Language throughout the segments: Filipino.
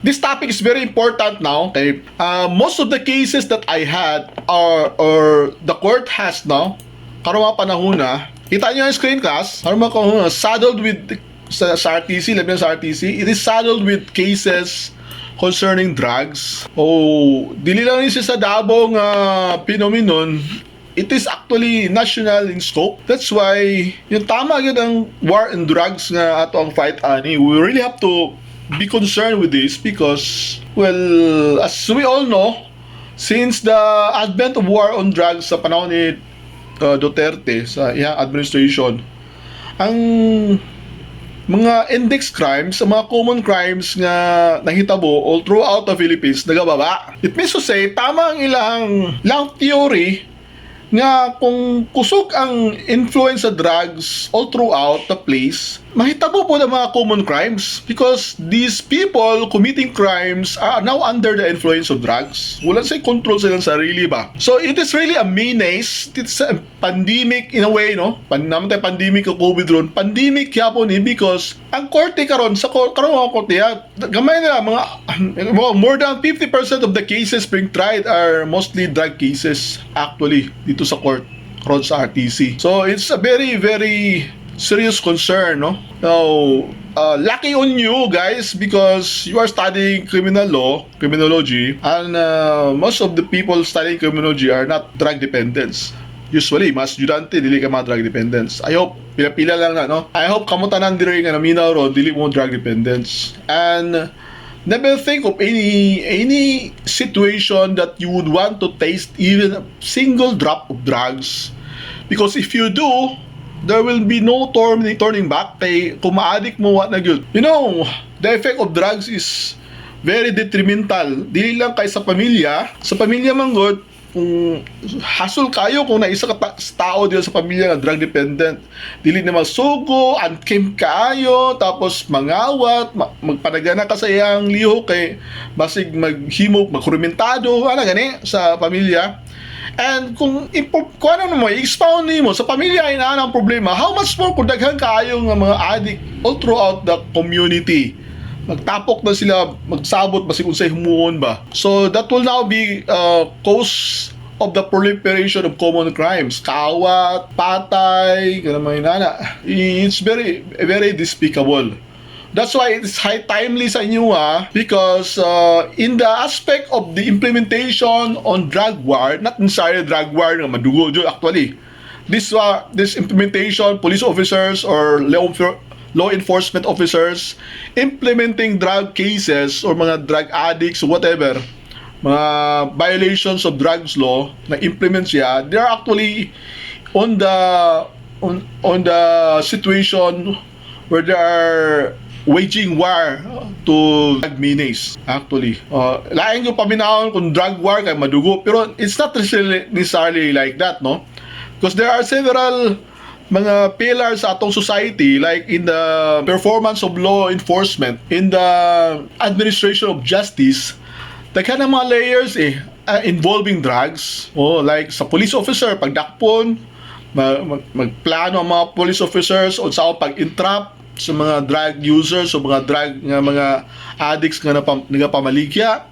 This topic is very important now. Okay, most of the cases that I had are or the court has now, karong mga panahon na, kita niyo yung screen class, karong mga panahon na, saddled with sa RTC, labi na sa RTC, it is saddled with cases concerning drugs. Oh, dili lang siya sa Davao nga phenomenon. It is actually national in scope. That's why yung tama yun ang war and drugs nga ato ang fight ani. We really have to be concerned with this because, well, as we all know, since the advent of war on drugs sa panahon ni Duterte sa iyang administration, ang mga index crimes, sa mga common crimes nga nahitabo all throughout the Philippines nagababa. It means to say, tama ang ilang theory nga kung kusog ang influence sa drugs all throughout the place, mahitabo po ng mga common crimes because these people committing crimes are now under the influence of drugs. Wala sa'y control silang sarili ba? So it is really a menace. It's a pandemic in a way, no? Naman tayo pandemic o COVID ron. Pandemic yapon because ang korte karon sa karon mga korte gamay nila mga more than 50% of the cases being tried are mostly drug cases actually dito sa court karon sa RTC. So it's a very serious concern, no? Now, lucky on you guys because you are studying criminal law, criminology, and most of the people studying criminology are not drug dependents. Usually, mas estudyante, dili ka mga drug dependents. I hope, pila-pila lang na, no? I hope kamutanan diri nga naminaw ro, dili mo drug dependents. And never think of any situation that you would want to taste even a single drop of drugs. Because if you do, there will be no turning back. Kay kung ma-addict mo, what na yun. You know, the effect of drugs is very detrimental. Dili lang kay sa pamilya man good, kung hassle kayo kung naisa ka tao dito sa pamilya na drug dependent, dili na masugo, unkim kayo, tapos mangawat, magpanagana ka sa iyang liho kay basig maghimok, magkurmentado, ana gani sa pamilya. And kung ano mo, i-expound mo sa pamilya ay ang problema, how much more kung daghan kaayo nga mga addict all throughout the community. Magtapok na sila, magsabot basig unsay humuon ba. So that will now be cause of the proliferation of common crimes. Kawat, patay, ganun nana. It's very despicable. That's why it's high timely sa inyo because in the aspect of the implementation on drug war, not necessarily drug war nga madugo dyan actually. This implementation, police officers or law enforcement officers implementing drug cases or mga drug addicts or whatever, mga violations of drugs law na implement siya, they are actually on the situation where they are waging war to drug menace actually. Laing yung paminahon kung drug war kay madugo, pero it's not necessarily like that, no? Because there are several mga pillars sa atong society, like in the performance of law enforcement, in the administration of justice, daghan ng mga layers involving drugs. Like sa police officer, pagdakpon, magplano ang mga police officers o sa pag-entrap sa mga drug users o mga drug nga mga addicts nga nagapamaligya,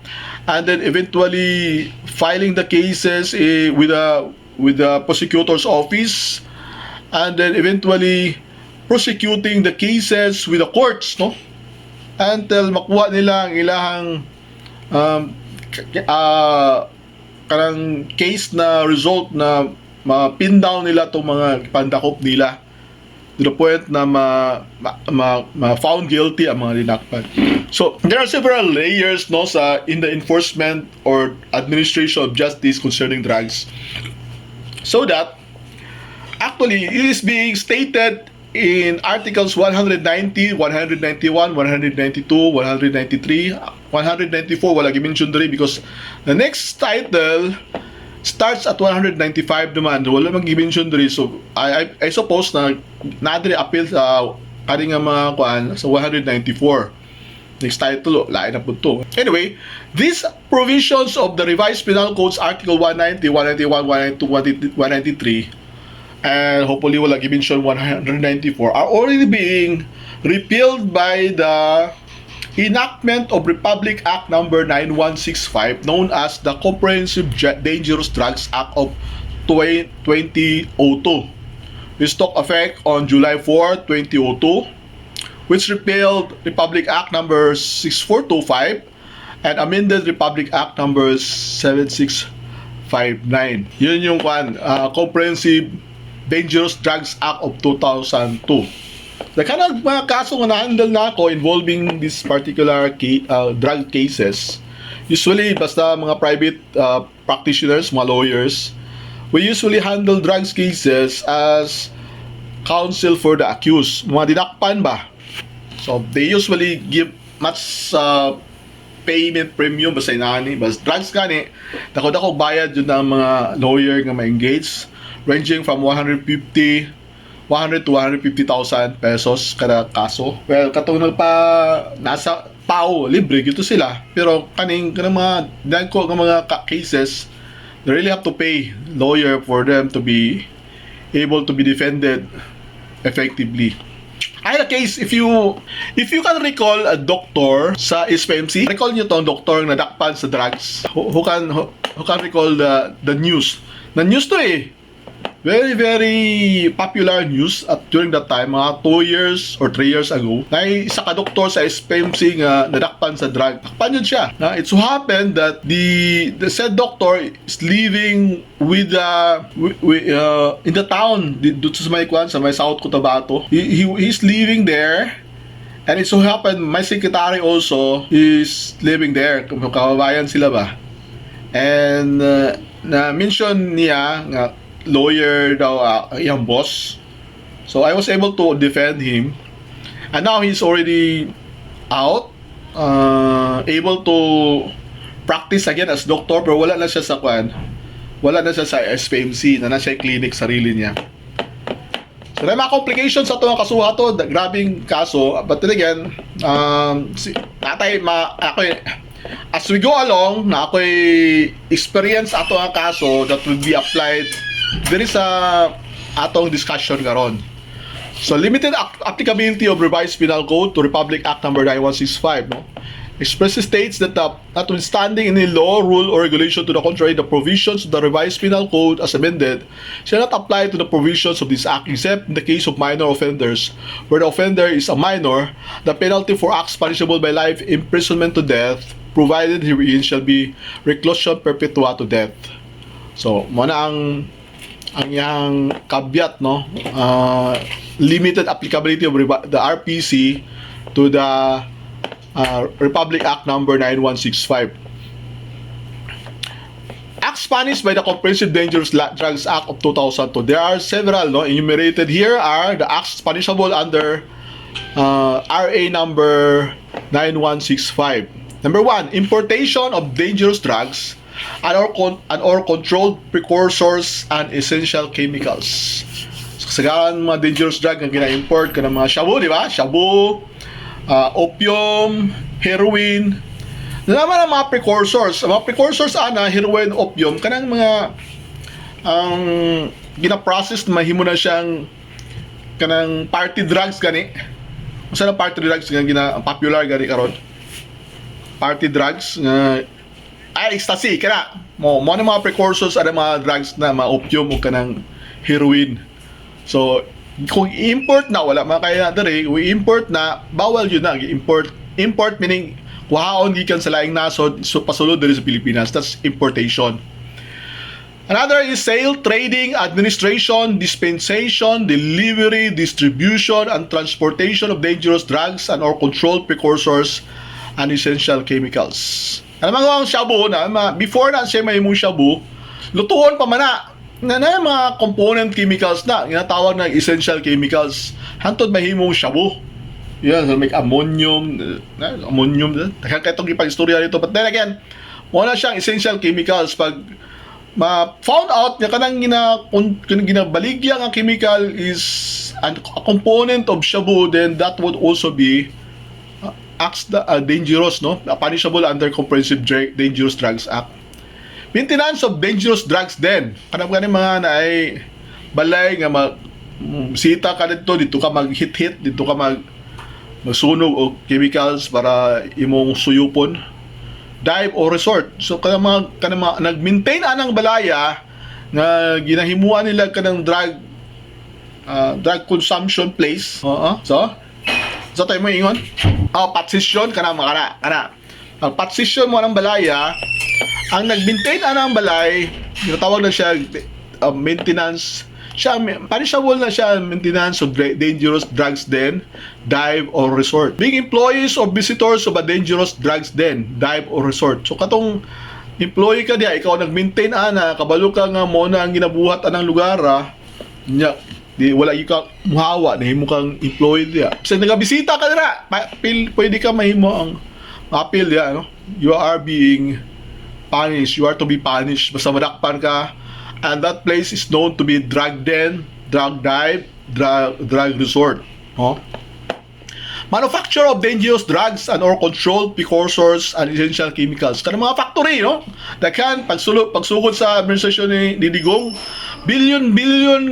and then eventually filing the cases with the prosecutor's office, and then eventually prosecuting the cases with the courts, no? Until makuha nila ang ilahang karang case na result na ma-pin down nila itong mga pandakop nila to the point na ma-found guilty ang mga dinakpan. So, there are several layers, no, in the enforcement or administration of justice concerning drugs. So that actually, it is being stated in Articles 190, 191, 192, 193, 194, wala gi-mention diri because the next title starts at 195 naman. Wala mag-mention diri. So, I suppose na nadiri appeal sa kani nga mga kuan sa 194. Next title, lain na po to. Anyway, these provisions of the revised Penal Codes Article 190, 191, 192, 193 and hopefully wala gi-mention 194 are already being repealed by the enactment of Republic Act number 9165 known as the Comprehensive Dangerous Drugs Act of 2002, which took effect on July 4, 2002, which repealed Republic Act number 6425 and amended Republic Act number 7659. Yun yung Comprehensive Dangerous Drugs Act of 2002. The kind of mga kaso nga na-handle na ako involving this particular drug cases, usually basta mga private practitioners, mga lawyers, we usually handle drugs cases as counsel for the accused. Mga dinakpan ba? So, they usually give much payment premium basta inani. Basta drugs gani, dako-dako bayad yun ng mga lawyer nga ma-engage, ranging from 100 to 150,000 pesos kada kaso. Well, katong nasa PAO, libre gito sila. Pero kanang mga dangko ng mga cases, they really have to pay lawyer for them to be able to be defended effectively. I had a case, if you can recall a doctor sa SPMC, recall nyo tong doktor na nadakpan sa drugs. Who can recall the news? Na news to very, very popular news at during that time, mga 2 years or 3 years ago, na isa ka doktor sa SPMC nga nadakpan sa drug. Takpan yun siya. It so happened that the said doctor is living with in the town dito sa may South Cotabato. He's living there. And it so happened, my secretary also is living there. Kababayan sila ba? And na-mention niya nga lawyer daw yung boss. So I was able to defend him. And now he's already out, able to practice again as doctor, pero wala na siya sa SPMC, na siya clinic sarili niya. So may mga complications sa itong kasuha to, grabing kaso. But then again, as we go along, na ako'y experience ato ang kaso that will be applied there is atong discussion karon. So limited applicability of revised penal code to Republic Act number 9165, no? Expressly states that notwithstanding any law, rule, or regulation to the contrary, the provisions of the revised penal code as amended shall not apply to the provisions of this act except in the case of minor offenders, where the offender is a minor. The penalty for acts punishable by life imprisonment to death provided herein shall be reclusion perpetua to death. So muna ang yang caveat, no? Limited applicability of the RPC to the Republic Act number 9165. Acts punished by the Comprehensive Dangerous Drugs Act of 2002. There are several, no? Enumerated here are the acts punishable under RA number 9165. Number 1, importation of dangerous drugs and or controlled precursors and essential chemicals. So, kasagaran mga dangerous drug ang gina-import ka ng mga shabu, di ba? Shabu, opium, heroin. Naman ang mga precursors. Ang mga precursors heroin, opium, kanang mga gina-process na mahimo na siyang kanang party drugs gani. Masa na party drugs nga popular gani karon? Party drugs nga ecstasy kana mo na mga precursors ada mga drugs na mga opium o kanang heroin. So kung import na wala makaya dere, we import na bawal yun na import meaning kuhaon gikan sa laing nasod so pasulod diri sa Pilipinas. That's importation. Another is sale, trading, administration, dispensation, delivery, distribution, and transportation of dangerous drugs and or controlled precursors and essential chemicals. Alam mo ang shabu na before na siya may shabu, lutuon pa man na mga component chemicals na ginatawag na essential chemicals hantod mahimong shabu. Yan, so make ammonium katong ipag-istorya dito, but then again wala siyang essential chemicals. Pag found out nga kanang ginabaligya ang chemical is a component of shabu, then that would also be acts dangerous, no? Punishable under Comprehensive Dangerous Drugs Act. Maintenance of dangerous drugs then. Kanang mga na ay balay nga sita ka dito ka mag-hit, dito ka masunog o chemicals para imong suyupon, dive o resort. So kanang mga nag-maintain anang balaya nga ginahimuan nila kanang drug consumption place. So tayo mo ingon. Patsisyon kana ang patsisyon mo ng balaya, ang nag-maintain anang balay, tinatawag na siya maintenance. Punishable na siya maintenance of dangerous drugs then, dive or resort. Being employees or visitors of a dangerous drugs then, dive or resort. So katong employee ka diya, ikaw nag-maintain ana, kabalo ka nga mo na ang ginabuhat anang lugar nya, di wala ka muhawa nahimo kang employee diya. So nagabisita ka dira, pwede ka mahimo ang appeal diya, no? You are being punished, you are to be punished basta madakpan ka. And that place is known to be drug den, drug dive, drug resort. Manufacture of dangerous drugs and or controlled precursors and essential chemicals. Kanang mga factory, no? Daghan pagsugod sa administrasyon ni Digong, billion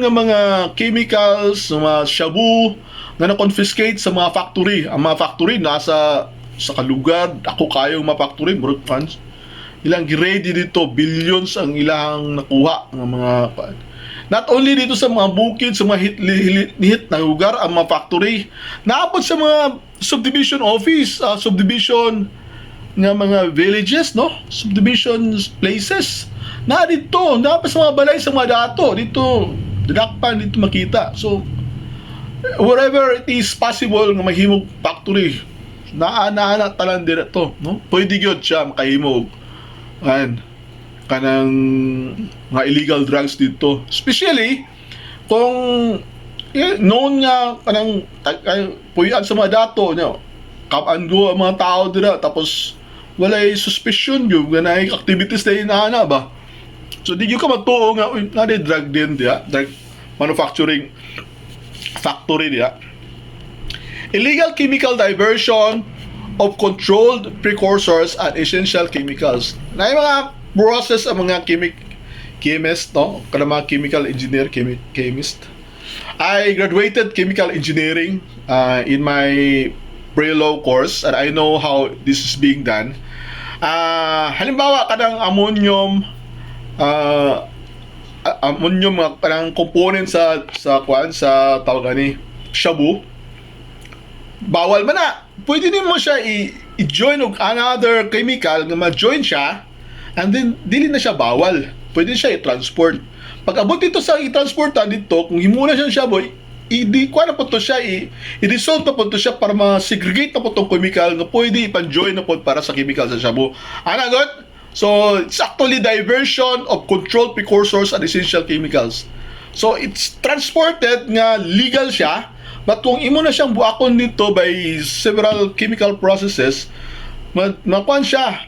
nga mga chemicals, mga shabu nga na-confiscate sa mga factory. Ang mga factory nasa sa kalugar, ako kayong mga factory, murag funds. Ilang ready dito, billions ang ilang nakuha ng mga not only dito sa mga bukid, sa mga hit na lugar, ang mga factory, naabot sa mga subdivision office, subdivision ng mga villages, no? Subdivision places. Na dito, dapat sa mga balay, sa mga dato, dito, didakpan, dito makita. So, wherever it is possible nga mahimog factory, naana talan dito, no? Pwede gyud siya makahimog kanang mga illegal drugs dito, especially kung known nga kanang puyan sa mga dato nyo, come and go ang mga tao dira, tapos walay suspicion yung ganay activities na inaana ba, so di yung ka magtuo nga na drug din diya, drug manufacturing factory diya. Illegal chemical diversion of controlled precursors and essential chemicals. Na yung mga process ang mga chemist, no? Kada mga chemical engineer, chemist. I graduated chemical engineering in my pre-law course, and I know how this is being done. Halimbawa, kadang ammonium mga kadang component sa tawag ni shabu, bawal man na. Pwede din mo siya i-join og another chemical nga ma-join siya, and then dili na siya bawal. Pwede siya i-transport. Pag abot dito sa i-transportan dito, kung himuna siya boy, i-kuha na po to siya, i-dissolve na po to siya para ma-segregate na po tong chemical nga pwede ipan-join na po para sa chemical sa shabu. Anagot? So, it's actually diversion of controlled precursors and essential chemicals. So, it's transported nga legal siya, but kung imo na siyang buakon dito by several chemical processes, makuan siya,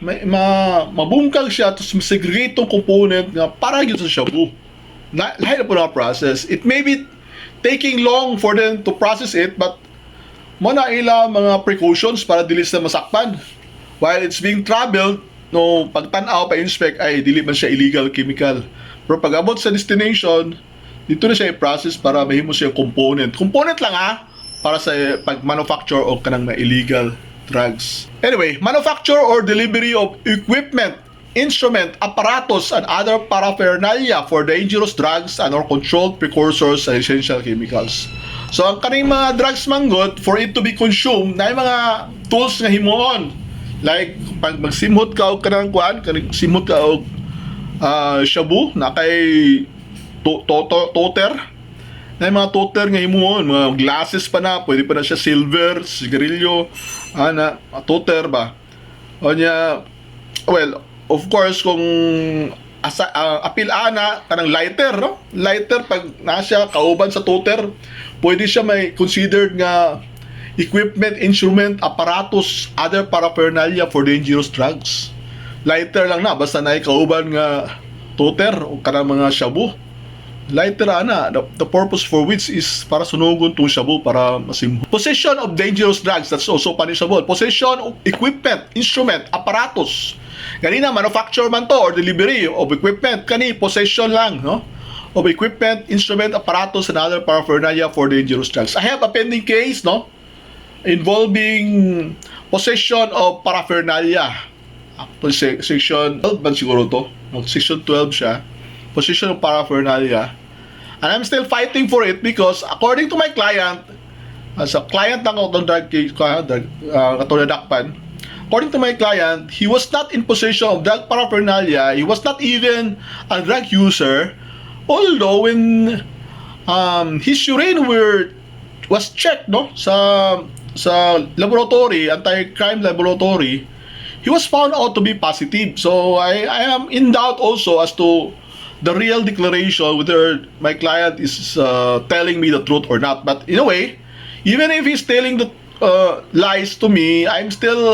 mabungkag siya, tapos masegregate tong component nga para yun sa shabu. Lahat na po na process. It may be taking long for them to process it, but mo na ila mga precautions para dili sa masakpan. While it's being traveled, no, pagtanaw, pa-inspect, ay dili man siya illegal chemical. Pero pag abot sa destination, dito na siya i-process para mahimo siya component. Component lang para sa pag-manufacture o kanang na illegal drugs. Anyway, manufacture or delivery of equipment, instrument, apparatus, and other paraphernalia for dangerous drugs and or controlled precursors and essential chemicals. So, ang kaning mga drugs manggod, for it to be consumed, na yung mga tools nga himuon. Like, pag magsimhot ka o kanang kuan, simhot ka o shabu, na kay toter, na yung mga toter nga himuon, mga glasses pa na, pwede pa na siya silver, sigarilyo, toter ba? O niya, well, of course, kung apil kanang lighter, no? Lighter, pag nasya kauban sa toter, pwede siya may considered nga equipment, instrument, apparatus, other paraphernalia for dangerous drugs. Lighter lang na, basta na kauban nga toter o kanang mga shabu. Lighter the purpose for which is para sunugon tong shabu para masimho. Possession of dangerous drugs, that's also punishable. Possession of equipment, instrument, apparatus. Kanina manufacture man to or delivery of equipment, kani possession lang, no? Of equipment, instrument, apparatus, and other paraphernalia for dangerous drugs. I have a pending case, no? involving possession of paraphernalia. Actually, section 12 ba siguro to? Section 12 siya. Possession of paraphernalia. And I'm still fighting for it because according to my client, as a client ng drug case, Dakpan, according to my client, he was not in possession of drug paraphernalia. He was not even a drug user. Although when his urine was checked, no, sa laboratory, anti-crime laboratory, he was found out to be positive. So I am in doubt also as to the real declaration, whether my client is telling me the truth or not. But in a way, even if he's telling the lies to me, I'm still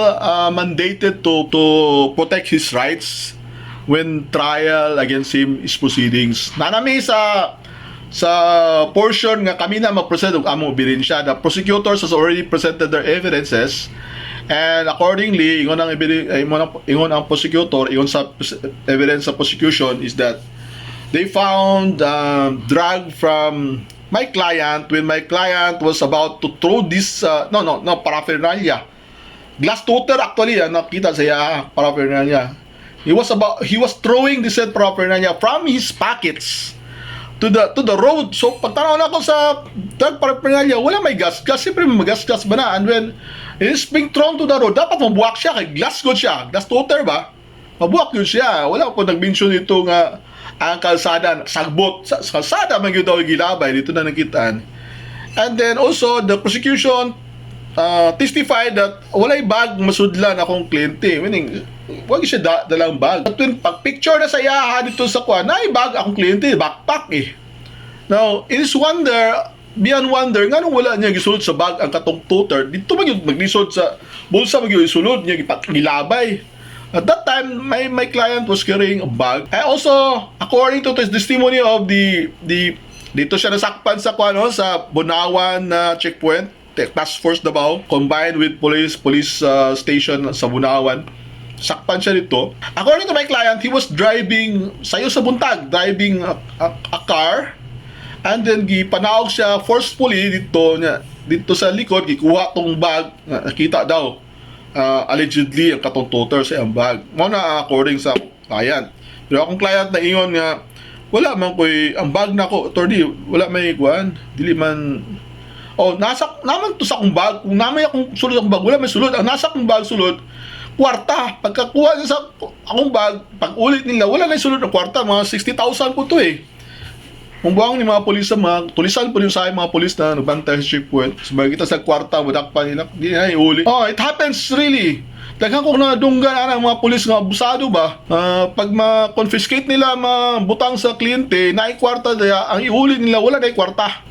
mandated to protect his rights when trial against him is proceedings. Nanami sa portion nga kami na mag-present og among ebidensya, the prosecutors has already presented their evidences, and accordingly ingon ang prosecutor, ingon sa evidence sa prosecution is that they found drug from my client when my client was about to throw this paraphernalia, glass toter actually, nakita saya paraphernalia. He was throwing this said paraphernalia from his pockets to the road. So pagtanaw na ako sa drug paraphernalia, wala may gas. Siyempre may gas ba na? And when it is being thrown to the road, dapat mabuwak siya, kay glass good siya. Glass toter ba? Mabuwak yun siya. Wala po nag-mention ito nga ang kalsada, sagbot. Sa kalsada man yun daw gilabay. Dito na nakitaan. And then also, the prosecution testified that walay bag masudlan akong kliyente. Meaning, wag siya dalang bag. At when pag-picture na sa iyaha dito sa kuha, na bag akong kliyente, backpack eh. Now, it is beyond wonder, nga nung wala niya gisulod sa bag ang katong toter, dito maglisod sa bulsa, mag-isulod niya, gilabay. At that time, my client was carrying a bag. And also, according to his testimony of dito siya nasakpan sa sa Bunawan checkpoint, task force Davao, combined with police station sa Bunawan. Sakpan siya dito. According to my client, he was driving sayo sa buntag, driving a car, and then gipanaog siya forcefully dito sa likod, gikuha tong bag, nakita daw allegedly ang katong toter sa ang bag. Mo na according sa client. Pero akong client na ingon nga wala man koy ang bag na ko attorney, wala may kuan, dili man naman to sa akong bag. Kung namay akong sulod akong bag, wala may sulod. Ang nasa akong bag sulod kwarta. Pagkakuha niya sa akong bag, pag ulit nila, wala na sulod ng kwarta. Mga 60,000 po to eh. Kung buwang ni mga polis, mga tulisan po rin sa mga polis na nagbantay sa checkpoint. Sabi kita sa kwarta, wadak pa nila, hindi na iuli. It happens really. Daghan kung nadunggan ang mga polis nga abusado ba, pag ma-confiscate nila, mabutang sa kliyente, naikwarta daya, ang iuli nila, wala na ikwarta.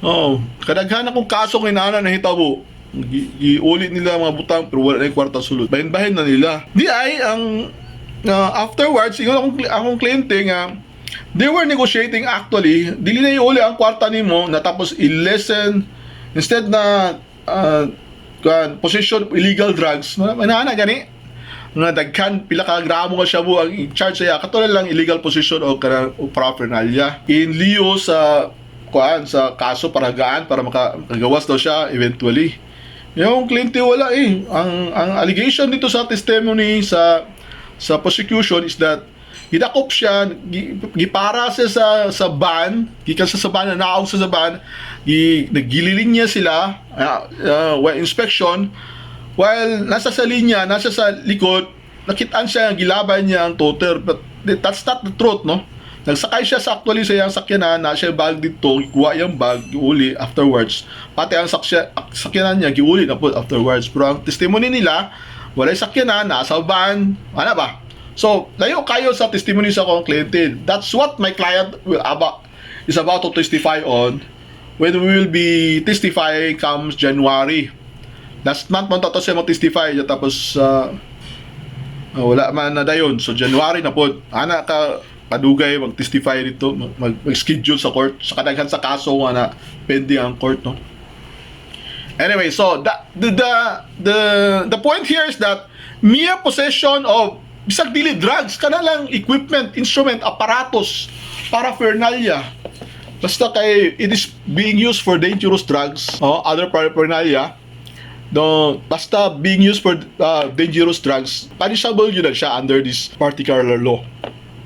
Kadaghan akong kaso ng inana na hitabo. Iuli nila mga butang, pero wala na ikwarta sulod. Bahin-bahin na nila. Di ay, afterwards, akong kliyente nga, they were negotiating actually, dili na iuli ang kwarta nimo, na tapos i-lessen, instead na, possession of illegal drugs, manana gani, nga daghan pila ka gramo nga siya mo ang i-charge siya katulad lang illegal possession o paraphernalia in lieu sa kaso paragaan para makagawas daw siya eventually. Yung kliyente wala eh. Ang allegation dito sa testimony sa prosecution is that gidakop siya, gipara siya sa van, gikan sa van na naaw sa van, nagililing niya sila while inspection. While nasa sa linya, nasa sa likod, nakitaan siya, gilaban niya ang toter. But that's not the truth, no? Nagsakay siya sa actually sa iyang sakyanan, nasa siya bag dito, ikuha yung bag, giuli afterwards. Pati ang sakyanan niya, giuli na po afterwards. Pero ang testimony nila, walay sakyanan, nasa van, ano ba? So, layo kayo sa testimony sa akong kliyente. That's what my client is about to testify on when we will be testifying comes January. Last month man tato siya mag-testify tapos wala man na dayon. So January na po ana ka padugay mag-testify dito, mag-schedule sa court sa kadaghan sa kaso nga na pending ang court, no. Anyway, so the point here is that mere possession of bisag dili drugs, kana lang equipment, instrument, apparatus, paraphernalia, basta kay it is being used for dangerous drugs o other paraphernalia, No, basta being used for dangerous drugs, punishable yun na siya under this particular law.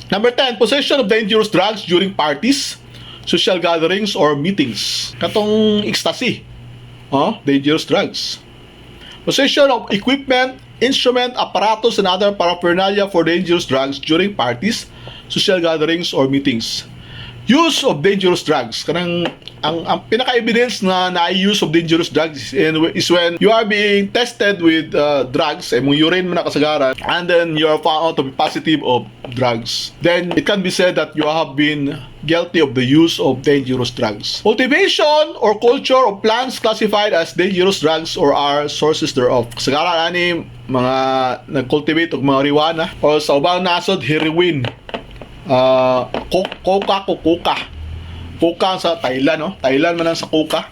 Number 10, possession of dangerous drugs during parties, social gatherings, or meetings. Katong ecstasy, dangerous drugs. Possession of equipment, instrument, apparatus, and other paraphernalia for dangerous drugs during parties, social gatherings, or meetings. Use of dangerous drugs. Kanang ang pinaka-evidence na use of dangerous drugs is when you are being tested with drugs, mong urine mo na kasagaran, and then you are found out to be positive of drugs. Then it can be said that you have been guilty of the use of dangerous drugs. Cultivation or culture of plants classified as dangerous drugs or are sources thereof. Kasagaran ani mga nag-cultivate og marijuana o sa ubang nasod heroin. Coca sa Thailand, no? Thailand man ang sa coca.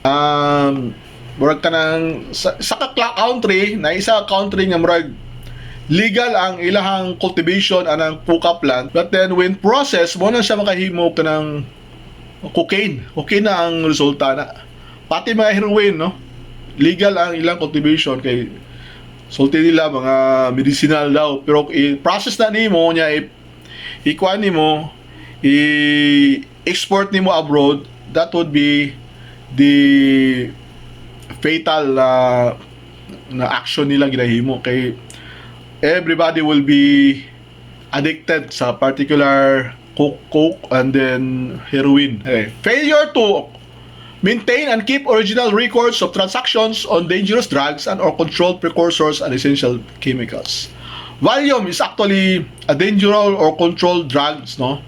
Murag ka ng sa country, na isa country nga murag legal ang ilahang cultivation anang coca plant, but then when process mo na siya makahimo ka ng cocaine na ang resulta na. Pati mga heroin, no? Legal ang ilang cultivation kay sulti nila mga medicinal daw, pero i-process na nimo nya ikuan nimo i-export nimo abroad, that would be the fatal na action nilang ginahimo kay everybody will be addicted sa particular coke and then heroin. Failure to maintain and keep original records of transactions on dangerous drugs and or controlled precursors and essential chemicals. Valium is actually a dangerous or controlled drugs, no?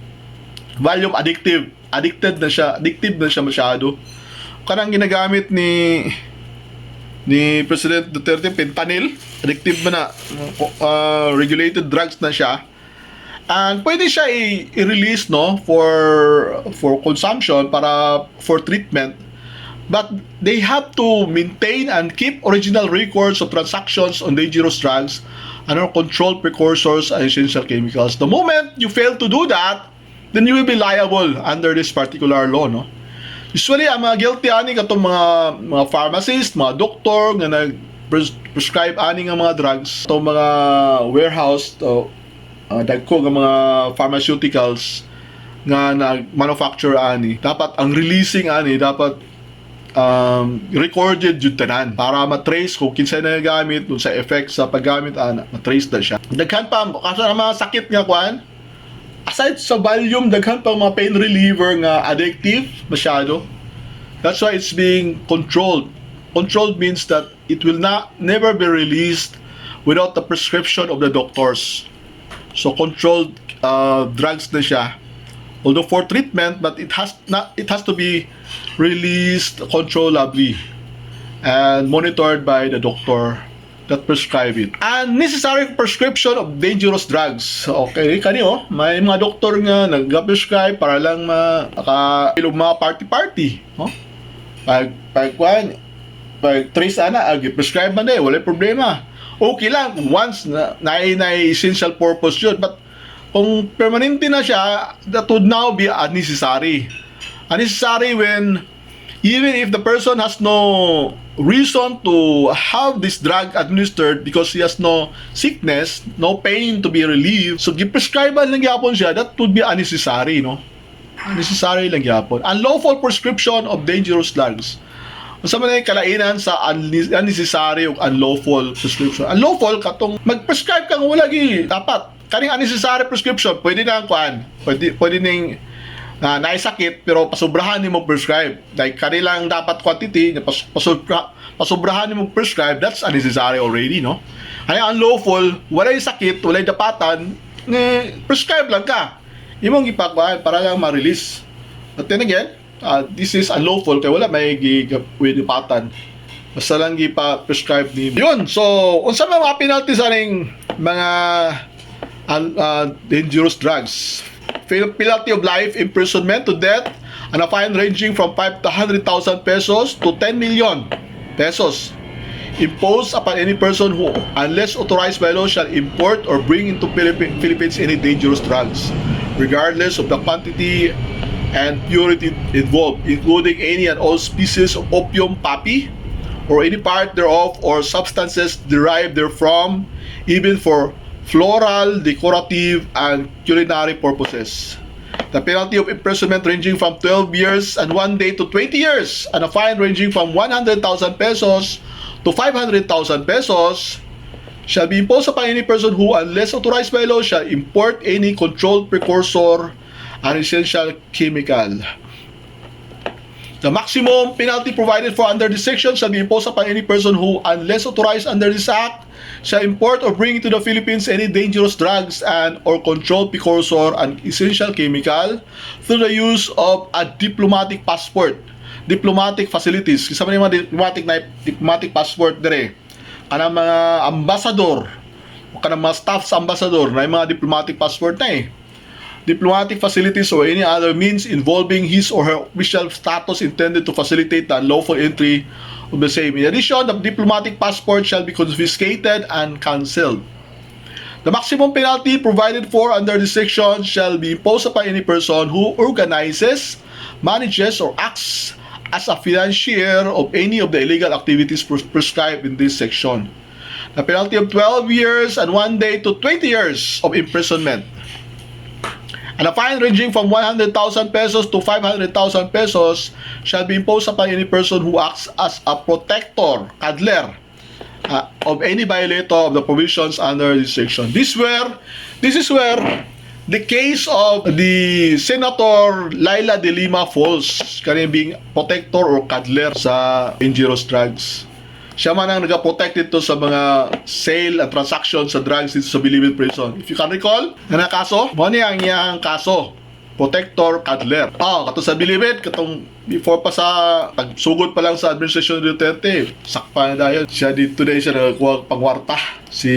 Valium addictive na siya masyado. Kanang ginagamit ni President Duterte, Penal, addictive na regulated drugs na siya. And pwede siya i-release, no, for consumption, for treatment. But they have to maintain and keep original records of transactions on dangerous drugs and controlled precursors and essential chemicals. The moment you fail to do that, then you will be liable under this particular law, no? Usually, ang mga guilty ani katong mga pharmacist, mga doktor nga nag-prescribe ani nga mga drugs, itong mga warehouse, dagko nga mga pharmaceuticals nga nag-manufacture ani. Dapat ang releasing ani, dapat recorded yun tanan para matrace kung kinsa na gamit dun sa effect sa paggamit matrace na siya. Daghan pa kasi mga sakit nga kwan, aside sa Valium, daghan pa mga pain reliever nga addictive masyado. That's why it's being controlled. Controlled means that it will never be released without the prescription of the doctors. So controlled drugs na siya. Although for treatment, but it has to be released controllably and monitored by the doctor that prescribe it. Unnecessary prescription of dangerous drugs. Okay, kanyo, may mga doktor nga nag-prescribe para lang makainom mga party-party. Pag trace prescribe man wala problema. Okay lang, once na essential purpose yun. But kung permanente na siya, that would now be unnecessary. Unnecessary when even if the person has no reason to have this drug administered because he has no sickness, no pain to be relieved, so giprescribe lang yapon siya, that would be unnecessary, no? Unnecessary lang yapon. Unlawful prescription of dangerous drugs. Sa man kalainan sa unnecessary o unlawful prescription. Unlawful katong mag-prescribe kang wala gi dapat kaning unnecessary prescription, pwede na ang kuan, pwede ning naisakit pero pasubrahan ni mo prescribe. Like kanilang dapat quantity, pasubrahan ni mo prescribe, that's unnecessary already, no? Ay unlawful, walay sakit, walay dapatan, prescribe lang ka. Imong ipakwan para lang ma-release. But then again, this is unlawful kaya wala may dapatan. Basta lang gipa-prescribe ni mo. Yun, so unsa mga penalty sa ning mga dangerous drugs? Penalty of life imprisonment to death and a fine ranging from 5 to 100,000 pesos to 10 million pesos imposed upon any person who, unless authorized by law, shall import or bring into Philippines any dangerous drugs, regardless of the quantity and purity involved, including any and all species of opium, poppy, or any part thereof or substances derived therefrom, even for floral, decorative, and culinary purposes. The penalty of imprisonment ranging from 12 years and 1 day to 20 years, and a fine ranging from 100,000 pesos to 500,000 pesos shall be imposed upon any person who, unless authorized by law, shall import any controlled precursor and essential chemical. The maximum penalty provided for under this section shall be imposed upon any person who, unless authorized under this act, shall import or bring into the Philippines any dangerous drugs and or controlled precursor and essential chemical through the use of a diplomatic passport, diplomatic facilities. Kasama yung mga diplomatic passport dire. Kanang mga ambassador o kanang mga staff sa ambassador na yung mga diplomatic passport na diplomatic facilities or any other means involving his or her official status intended to facilitate the unlawful entry of the same. In addition, the diplomatic passport shall be confiscated and cancelled. The maximum penalty provided for under this section shall be imposed upon any person who organizes, manages, or acts as a financier of any of the illegal activities prescribed in this section. The penalty of 12 years and 1 day to 20 years of imprisonment, and a fine ranging from 100,000 pesos to 500,000 pesos shall be imposed upon any person who acts as a protector, cuddler, of any violator of the provisions under this section. This is where the case of the Senator Laila de Lima falls, kanya being protector or cuddler sa dangerous drugs. Siya man ang nag-protect ito sa mga sale at transaction sa drugs dito sa Bilibid Prison. If you can recall, na kaso, mo niya ang iyang kaso, protector, cuddler. Kato sa Bilibid, katong before pa sa pagsugod pa lang sa administrasyon ni Duterte, sakpa na dahil. Siya dito na siya nagkuha pangwarta, si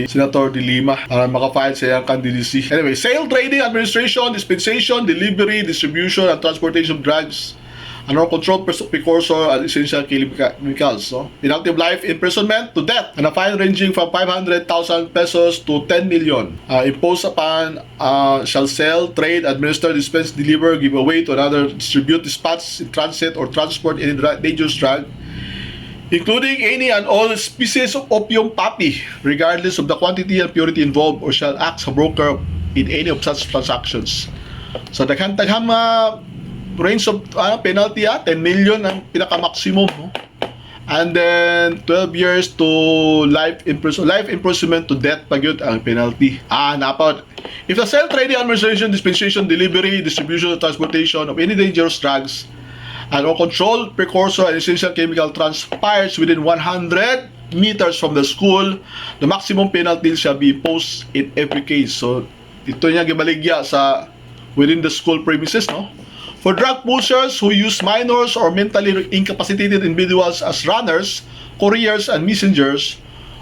Senator de Lima, para makafile sa iyang candidacy. Anyway, sale, trading, administration, dispensation, delivery, distribution, and transportation of drugs, and or controlled precursor and essential chemicals. Penalty of life imprisonment to death, and a fine ranging from 500,000 pesos to 10 million imposed upon shall sell, trade, administer, dispense, deliver, give away to another, distribute, dispatch, in transit, or transport any dangerous drug, including any and all species of opium poppy, regardless of the quantity and purity involved, or shall act as a broker in any of such transactions. So daghang range of penalty 10 million ang pinaka-maximum, and then 12 years to life imprisonment to death pag yun ang penalty. Napad, if the sale, trading, administration, dispensation, delivery, distribution, and transportation of any dangerous drugs and or controlled precursor and essential chemical transpires within 100 meters from the school, the maximum penalty shall be imposed in every case. So ito niya gibaligya sa within the school premises, For drug pushers who use minors or mentally incapacitated individuals as runners, couriers, and messengers,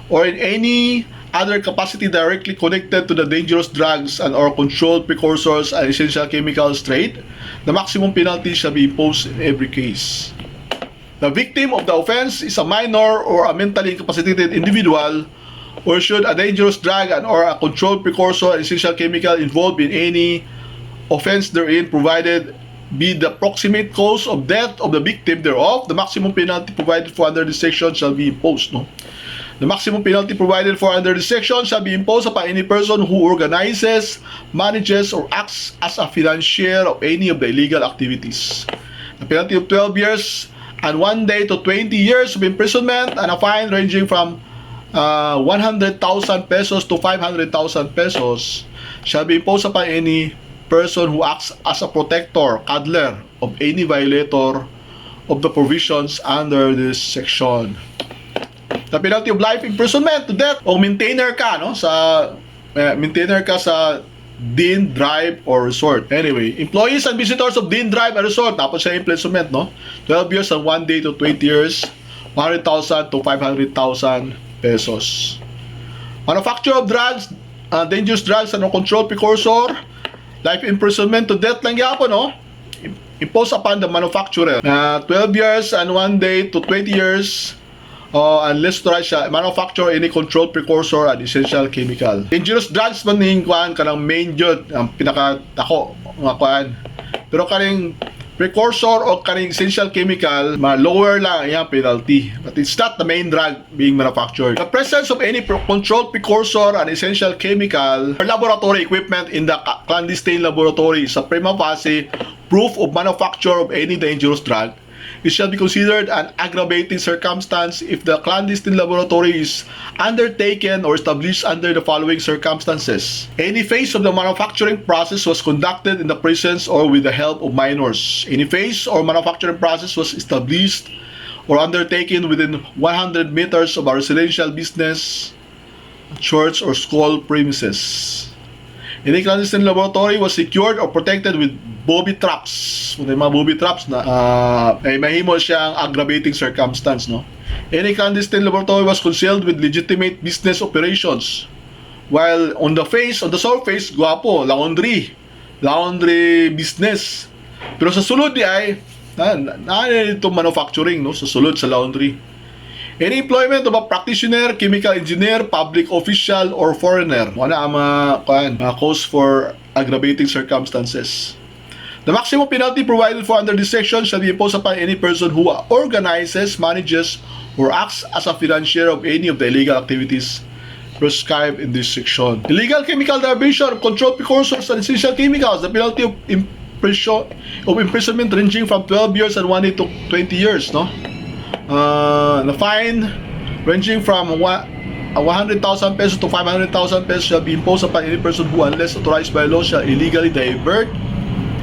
or in any other capacity directly connected to the dangerous drugs and or controlled precursors and essential chemicals trade, the maximum penalty shall be imposed in every case. The victim of the offense is a minor or a mentally incapacitated individual, or should a dangerous drug and or a controlled precursor and essential chemical involved in any offense therein provided be the proximate cause of death of the victim thereof, the maximum penalty provided for under this section shall be imposed. The maximum penalty provided for under this section shall be imposed upon any person who organizes, manages, or acts as a financier of any of the illegal activities. The penalty of 12 years and 1 day to 20 years of imprisonment, and a fine ranging from 100,000 pesos to 500,000 pesos shall be imposed upon any person who acts as a protector, cuddler of any violator of the provisions under this section. The penalty of life imprisonment to death o maintainer ka sa Dean, Drive, or Resort. Anyway, employees and visitors of Dean, Drive, and Resort, tapos siya imprisonment, 12 years and 1 day to 20 years, 100,000 to 500,000 pesos. Manufacture of drugs, dangerous drugs and controlled precursor, life imprisonment to death lang yapon, imposed upon the manufacturer. 12 years and 1 day to 20 years unless authorized siya manufacture any controlled precursor and essential chemical. Dangerous drugs man ning kuan kanang main jud ang pinaka dako nga kuan. Pero kaning precursor o kaning essential chemical, lower lang ang penalty. But it's not the main drug being manufactured. The presence of any controlled precursor and essential chemical or laboratory equipment in the clandestine laboratory is a prima facie proof of manufacture of any dangerous drug. It shall be considered an aggravating circumstance if the clandestine laboratory is undertaken or established under the following circumstances. Any phase of the manufacturing process was conducted in the presence or with the help of minors. Any phase or manufacturing process was established or undertaken within 100 meters of a residential business, church, or school premises. Any clandestine laboratory was secured or protected with booby traps. Kung may mga booby traps na ay mahimo siyang aggravating circumstance, no? Any clandestine laboratory was concealed with legitimate business operations. While on the surface, guwapo, laundry business. Pero sa sulod di ay ito manufacturing, no? Sa sulod sa laundry. Any employment of a practitioner, chemical engineer, public official, or foreigner. Wala ang mga cause for aggravating circumstances. The maximum penalty provided for under this section shall be imposed upon any person who organizes, manages, or acts as a financier of any of the illegal activities prescribed in this section. Illegal chemical derivation of controlled precursors and essential chemicals. The penalty of imprisonment ranging from 12 years and 1 day to 20 years, no? The fine ranging from 100,000 pesos to 500,000 pesos shall be imposed upon any person who, unless authorized by law, shall illegally divert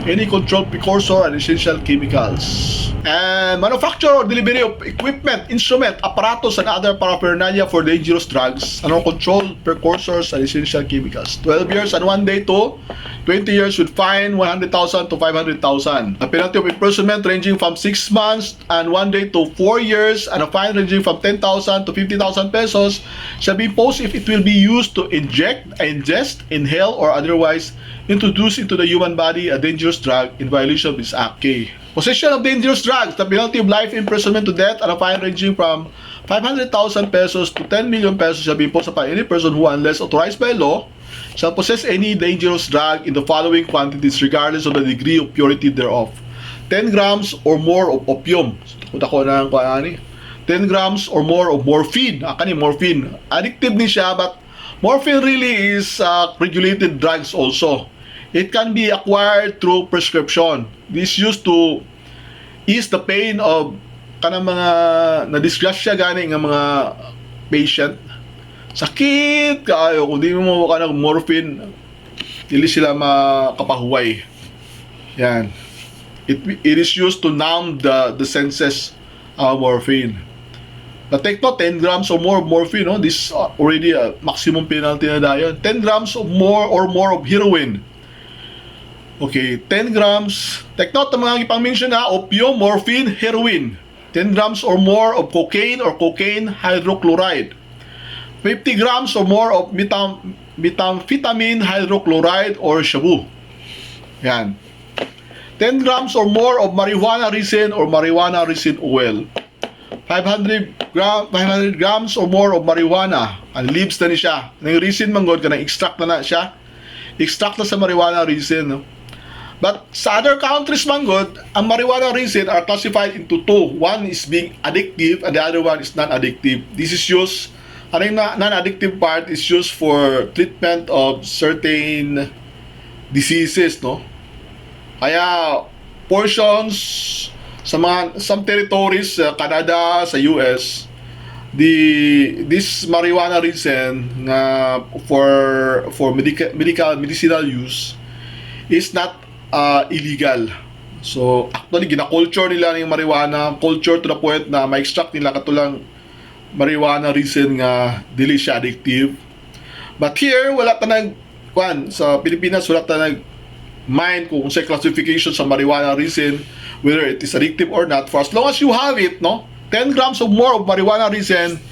any controlled precursor and essential chemicals. And manufacture or delivery of equipment, instrument, apparatus, and other paraphernalia for dangerous drugs and controlled precursors and essential chemicals. 12 years and 1 day to 20 years with fine 100,000 to 500,000. A penalty of imprisonment ranging from 6 months and 1 day to 4 years and a fine ranging from 10,000 to 50,000 pesos shall be imposed if it will be used to inject, ingest, inhale, or otherwise introduce into the human body a dangerous drug in violation of this act. Okay. Possession of dangerous drugs. The penalty of life imprisonment to death and a fine ranging from 500,000 pesos to 10 million pesos shall be imposed upon any person who, unless authorized by law, shall possess any dangerous drug in the following quantities regardless of the degree of purity thereof. 10 grams or more of opium. 10 grams or more of morphine. Morphine. Addictive ni siya, but morphine really is regulated drugs also. It can be acquired through prescription. This used to ease the pain of kanang mga na-disgrasya gani ng mga patient. Sakit kaayo kung di mo kanang morphine, dili sila makapahuway. Yan. It is used to numb the senses of morphine. But take note, 10 grams or more of morphine, no? This is already a maximum penalty na dayon. 10 grams of more of heroin. Okay, 10 grams. Take note, mga ipang-mention na, opium, morphine, heroin. 10 grams or more of cocaine or cocaine hydrochloride. 50 grams or more of methamphetamine hydrochloride or shabu. Yan. 10 grams or more of marijuana resin or marijuana resin oil. 500 grams or more of marijuana. Ang leaves na ni siya. Ang resin manggod ka na extract na siya. Extract na sa marijuana resin. No? But sa other countries manggod, ang marijuana resin are classified into two. One is being addictive and the other one is non-addictive. This is used, ang non-addictive part is used for treatment of certain diseases, no? Kaya portions sa some territories sa Canada, sa US, this marijuana resin nga for medicinal use is not illegal. So actually gina-culture nila ng marijuana, culture to the point na ma-extract nila katulang marijuana resin nga dili siya addictive. But here wala ta sa Pilipinas wala ta mind kung sa classification sa marijuana resin, whether it is addictive or not. For as long as you have it, no, 10 grams or more of marijuana resin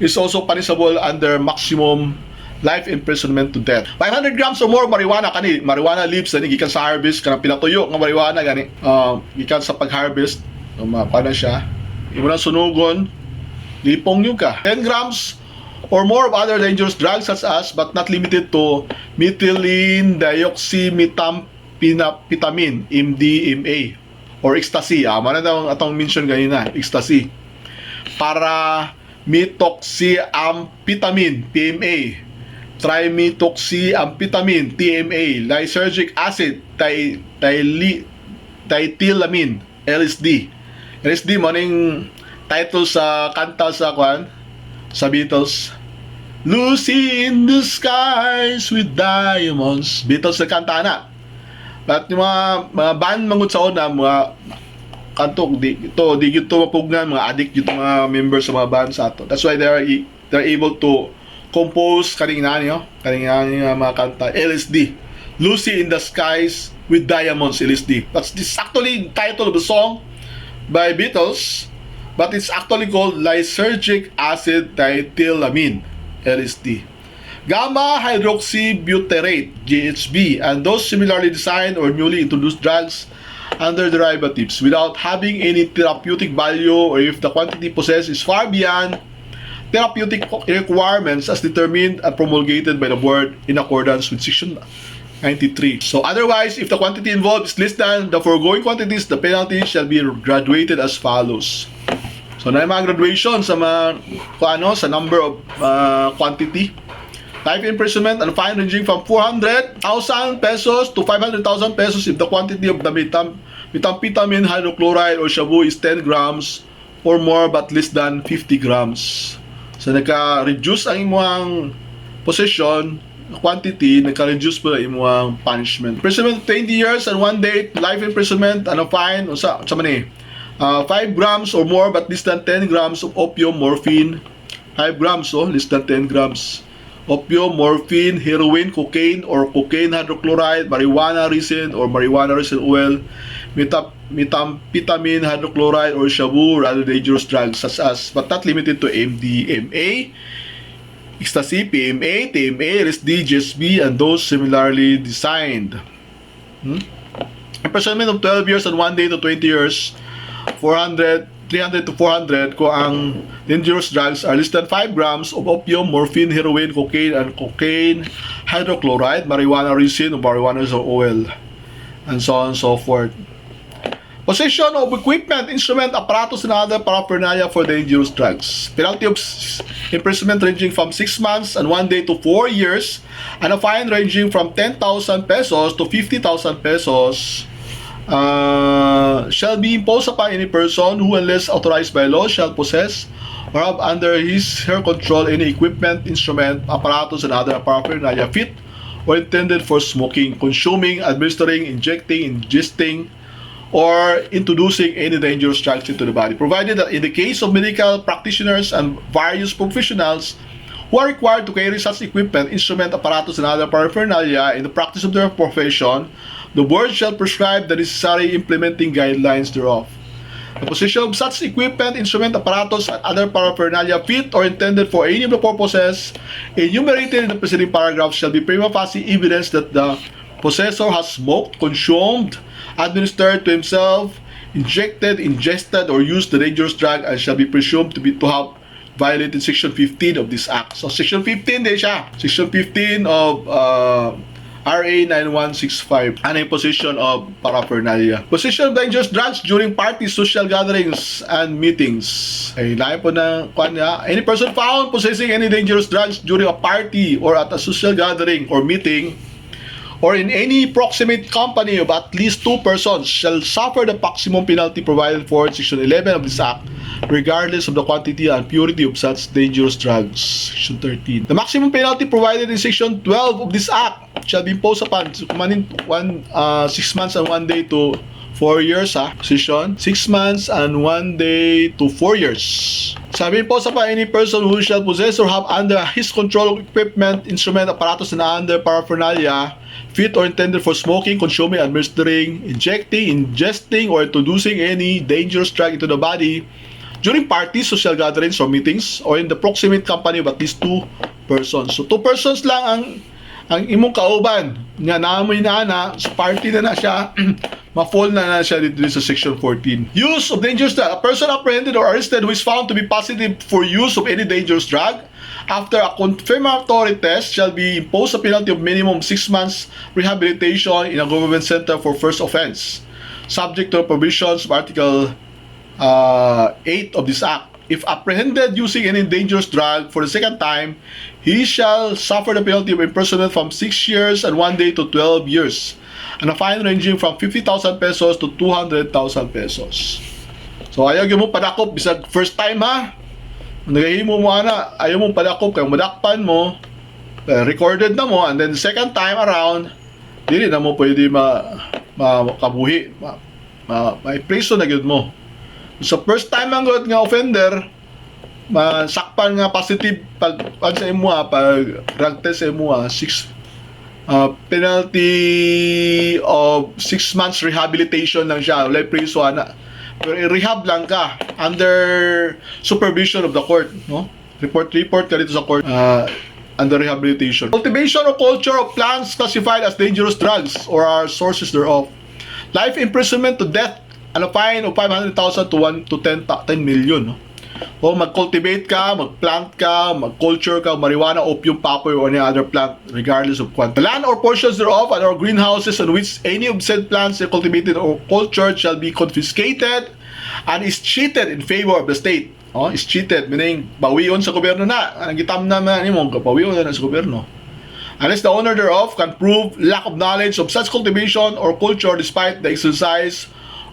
is also punishable under maximum life imprisonment to death. 500 grams or more of marijuana, marijuana leaves na gikan sa harvest, kanang pinatuyo ng marijuana gani, gikan sa pag-harvest, paano siya, imo na sunugon, lipong yun ka. 10 grams or more of other dangerous drugs such as, but not limited to, methylene dioxymethamphetamine, MDMA, or ecstasy. Mana atong mention ganina, ecstasy. Para methoxyamphetamine, PMA. Trimethoxyamphetamine, TMA. Lysergic acid, diethylamine, LSD. LSD mo ning title sa kanta sa Beatles. Lucy in the skies with diamonds. Beatles na kanta na. At yung mga band mangud sa una, mga kanto, di ito mapugnan, mga addict yung mga members sa mga band sa ato. That's why they're able to compose kaning mga kanta. LSD. Lucy in the skies with diamonds, LSD. This is actually the title of the song by Beatles, but it's actually called lysergic acid diethylamine, LSD. Gamma hydroxybutyrate, GHB, and those similarly designed or newly introduced drugs under derivatives without having any therapeutic value, or if the quantity possessed is far beyond therapeutic requirements as determined and promulgated by the board in accordance with section 93. So otherwise, if the quantity involved is less than the foregoing quantities, the penalty shall be graduated as follows. So na yung mga graduation sa sa number of quantity. Life imprisonment and fine ranging from 400,000 pesos to 500,000 pesos if the quantity of the methamphetamine hydrochloride or shabu is 10 grams or more but less than 50 grams. So nagka-reduce ang imong possession quantity, nagka-reduce po ang imong punishment. Imprisonment 20 years and 1 day, life imprisonment and a fine sa 5 grams or more but less than 10 grams of opium, morphine, 5 grams less than 10 grams opium, morphine, heroin, cocaine or cocaine hydrochloride, marijuana resin or marijuana resin oil, methamphetamine hydrochloride or shabu or other dangerous drugs such as but not limited to MDMA, ecstasy, PMA, TMA, LSD, GHB, and those similarly designed. Imprisonment of 12 years and 1 day to 20 years, 300 to 400 kung ang dangerous drugs are less than 5 grams of opium, morphine, heroin, cocaine, and cocaine hydrochloride, marijuana resin or marijuana oil, and so on and so forth. Possession of equipment, instrument, apparatus, and other paraphernalia for dangerous drugs. Penalty of imprisonment ranging from 6 months and 1 day to 4 years, and a fine ranging from 10,000 pesos to 50,000 pesos shall be imposed upon any person who, unless authorized by law, shall possess or have under her control any equipment, instrument, apparatus, and other paraphernalia fit or intended for smoking, consuming, administering, injecting, ingesting, or introducing any dangerous drugs into the body, provided that in the case of medical practitioners and various professionals who are required to carry such equipment, instrument, apparatus, and other paraphernalia in the practice of their profession, the board shall prescribe the necessary implementing guidelines thereof. The possession of such equipment, instrument, apparatus, and other paraphernalia fit or intended for any of the purposes enumerated in the preceding paragraph shall be prima facie evidence that the possessor has smoked, consumed, administered to himself, injected, ingested, or used the dangerous drug and shall be presumed to have violated Section 15 of this Act. So, Section 15 din siya. Section 15 of RA 9165. Ano yung possession of paraphernalia? Possession of dangerous drugs during parties, social gatherings, and meetings. Ay, lahat po ng kanya. Any person found possessing any dangerous drugs during a party or at a social gathering or meeting or in any proximate company of at least 2 persons shall suffer the maximum penalty provided for in Section 11 of this Act, regardless of the quantity and purity of such dangerous drugs. Section 13. The maximum penalty provided in Section 12 of this Act shall be imposed upon 6 months and 1 day to 4 years. Section 6 months and 1 day to 4 years. Sabi po sa any person who shall possess or have under his control equipment, instrument, apparatus, and other paraphernalia fit or intended for smoking, consuming, administering, injecting, ingesting, or introducing any dangerous drug into the body during parties, social gatherings, or meetings, or in the proximate company of at least 2 persons. So 2 persons lang ang imong kauban nga naamoy na sa party na siya ma-fall na siya dito sa Section 14. Use of dangerous drug. A person apprehended or arrested who is found to be positive for use of any dangerous drug after a confirmatory test shall be imposed a penalty of minimum 6 months rehabilitation in a government center for first offense. subject to provisions of Article 8 of this Act. If apprehended using any dangerous drug for the second time, he shall suffer the penalty of imprisonment from 6 years and 1 day to 12 years, and a fine ranging from 50,000 pesos to 200,000 pesos. So ayaw mo padakop bisag first time ha. Nagahimo mo ana, ayaw mo padakop kay madakpan mo, recorded na mo, and then the second time around, dili na mo pwede makabuhi, may preso na gyud mo. So first time ang good nga offender, masakpan nga positive pag sa imo pag drug test sa imo, penalty of 6 months rehabilitation lang siya, wala preso ana. Pero rehab lang ka under supervision of the court, no? Report ka dito sa court under rehabilitation. Cultivation or culture of plants classified as dangerous drugs or are sources thereof. Life imprisonment to death and a fine of 500,000 to 10 million, no? O mag-cultivate ka, mag-plant ka, mag-culture ka, marijuana, opium, papoy, or any other plant, regardless of quantity. The land or portions thereof and or greenhouses on which any of said plants are cultivated or cultured shall be confiscated and is cheated in favor of the state. Is cheated, meaning bawion sa gobyerno na. Ang gitam naman mo, bawion na sa gobyerno. Unless the owner thereof can prove lack of knowledge of such cultivation or culture despite the exercise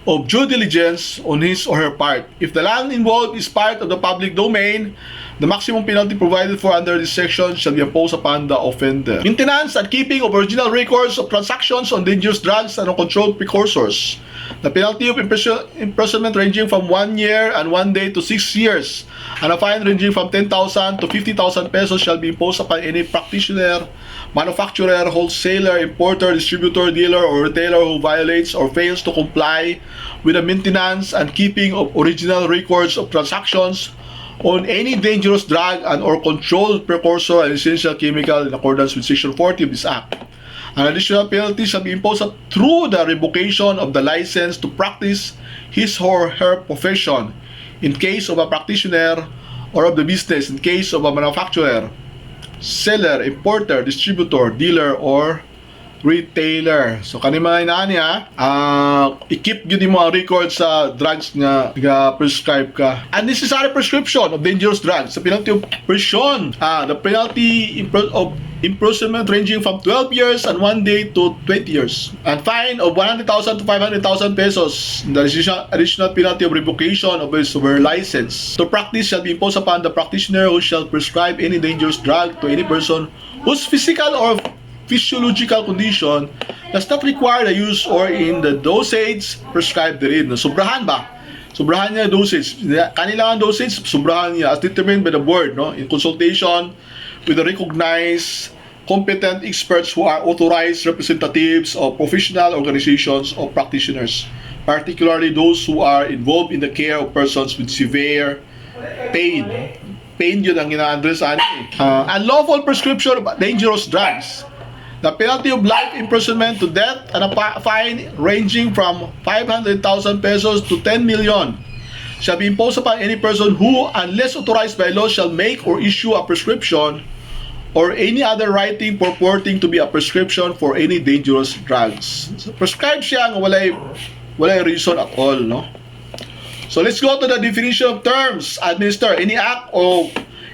of due diligence on his or her part. If the land involved is part of the public domain, the maximum penalty provided for under this section shall be imposed upon the offender. Maintenance and keeping of original records of transactions on dangerous drugs and uncontrolled precursors. The penalty of imprisonment ranging from 1 year and 1 day to 6 years, and a fine ranging from 10,000 to 50,000 pesos shall be imposed upon any practitioner, manufacturer, wholesaler, importer, distributor, dealer, or retailer who violates or fails to comply with the maintenance and keeping of original records of transactions on any dangerous drug and or controlled precursor and essential chemical in accordance with Section 40 of this Act. An additional penalty shall be imposed through the revocation of the license to practice his or her profession in case of a practitioner, or of the business in case of a manufacturer, seller, importer, distributor, dealer, or retailer. So kani mga inani i-keep gyud mo ang record sa drugs nga prescribe ka. Unnecessary prescription of dangerous drugs. The penalty of prison. The penalty of imprisonment ranging from 12 years and 1 day to 20 years. And fine of 100,000 to 500,000 pesos. The additional penalty of revocation of his or her license to practice shall be imposed upon the practitioner who shall prescribe any dangerous drug to any person whose physical or physiological condition does not require the use or in the dosage prescribed therein. Sobrahan ba? Sobrahan niya dosage. Kanilangan dosage, sobrahan niya as determined by the board, no? In consultation with the recognized competent experts who are authorized representatives of professional organizations or practitioners, particularly those who are involved in the care of persons with severe pain. Pain yun ang ina-address unlawful prescription of dangerous drugs. The penalty of life imprisonment to death and a fine ranging from 500,000 pesos to 10 million shall be imposed upon any person who, unless authorized by law, shall make or issue a prescription or any other writing purporting to be a prescription for any dangerous drugs. So, prescribe siya ng walay reason at all, no? So let's go to the definition of terms. Administer any act of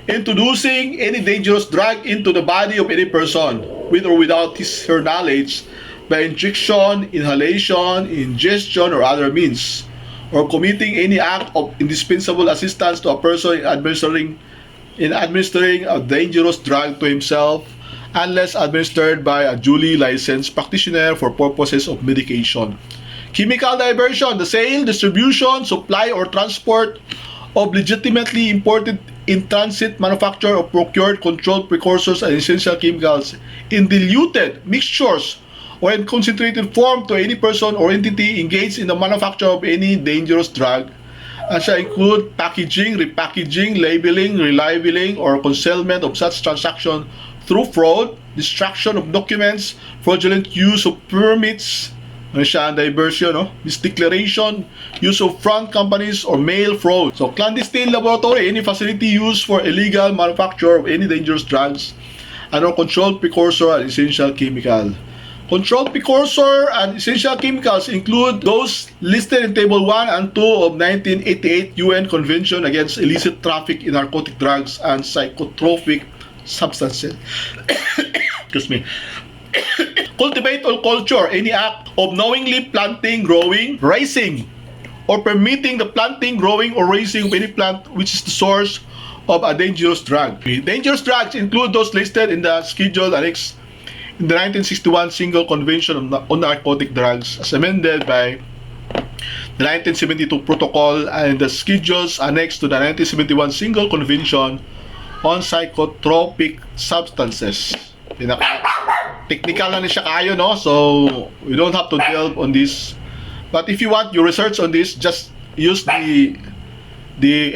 introducing any dangerous drug into the body of any person with or without his or her knowledge by injection, inhalation, ingestion, or other means, or committing any act of indispensable assistance to a person in administering a dangerous drug to himself unless administered by a duly licensed practitioner for purposes of medication. Chemical diversion, the sale, distribution, supply, or transport of legitimately imported in transit, manufacture, or procured controlled precursors and essential chemicals in diluted mixtures or in concentrated form to any person or entity engaged in the manufacture of any dangerous drug, and shall include packaging, repackaging, labeling, relabeling, or concealment of such transaction through fraud, destruction of documents, fraudulent use of permits, diversion, no? Misdeclaration, use of front companies, or mail fraud. So, clandestine laboratory, any facility used for illegal manufacture of any dangerous drugs and or controlled precursor and essential chemical. Controlled precursor and essential chemicals include those listed in Table 1 and 2 of 1988 UN Convention Against Illicit Traffic in Narcotic Drugs and Psychotropic Substances. Excuse me. Cultivate or culture, any act of knowingly planting, growing, raising, or permitting the planting, growing, or raising of any plant which is the source of a dangerous drug. Dangerous drugs include those listed in the schedule annexed in the 1961 Single Convention on Narcotic Drugs as amended by the 1972 Protocol and the schedules annexed to the 1971 Single Convention on Psychotropic Substances. Technical na siya kayo, no? So, we don't have to delve on this. But if you want your research on this, just use the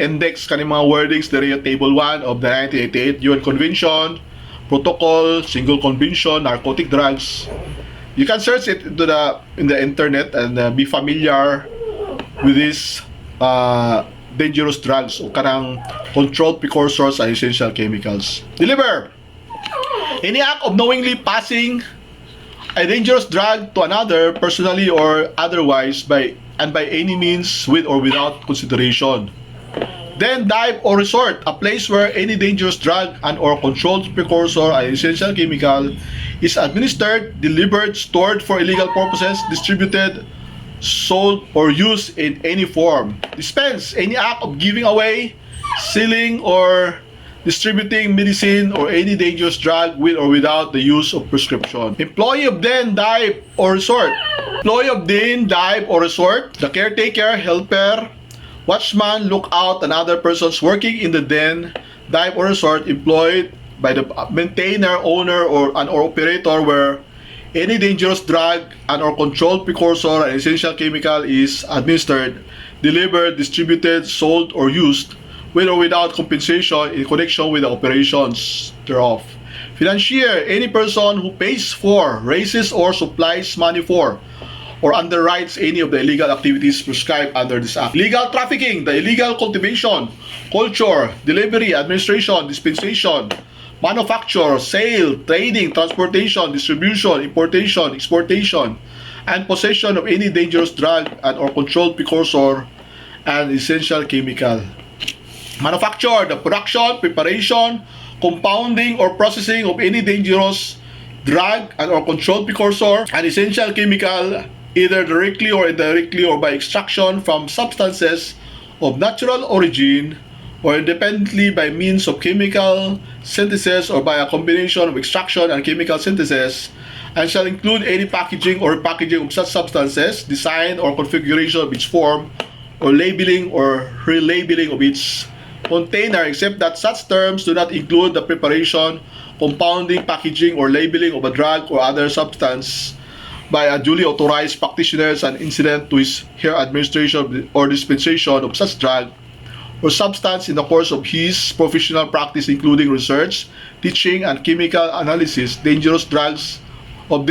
index kaning mga wordings there yung Table 1 of the 1988 UN Convention, Protocol, Single Convention, Narcotic Drugs. You can search it in the internet and be familiar with these dangerous drugs o kanang controlled precursors and essential chemicals. Deliver! Any act of knowingly passing a dangerous drug to another, personally or otherwise, by any means, with or without consideration. Then dive or resort, a place where any dangerous drug and or controlled precursor and essential chemical is administered, delivered, stored for illegal purposes, distributed, sold, or used in any form. Dispense, any act of giving away, selling, or distributing medicine or any dangerous drug with or without the use of prescription. Employee of den, dive, or resort. Employee of den, dive, or resort. The caretaker, helper, watchman, lookout, and other persons working in the den, dive, or resort employed by the maintainer, owner, or operator where any dangerous drug and or controlled precursor and essential chemical is administered, delivered, distributed, sold, or used with or without compensation in connection with the operations thereof. Financier, any person who pays for, raises, or supplies money for, or underwrites any of the illegal activities prescribed under this act. Illegal trafficking, the illegal cultivation, culture, delivery, administration, dispensation, manufacture, sale, trading, transportation, distribution, importation, exportation, and possession of any dangerous drug and or controlled precursor and essential chemical. Manufacture, the production, preparation, compounding, or processing of any dangerous drug and or controlled precursor and essential chemical, either directly or indirectly or by extraction from substances of natural origin or independently by means of chemical synthesis or by a combination of extraction and chemical synthesis, and shall include any packaging or repackaging of such substances, design or configuration of its form, or labeling or relabeling of its container, except that such terms do not include the preparation, compounding, packaging, or labeling of a drug or other substance by a duly authorized practitioners and incident to his here administration or dispensation of such drug or substance in the course of his professional practice, including research, teaching, and chemical analysis, dangerous drugs or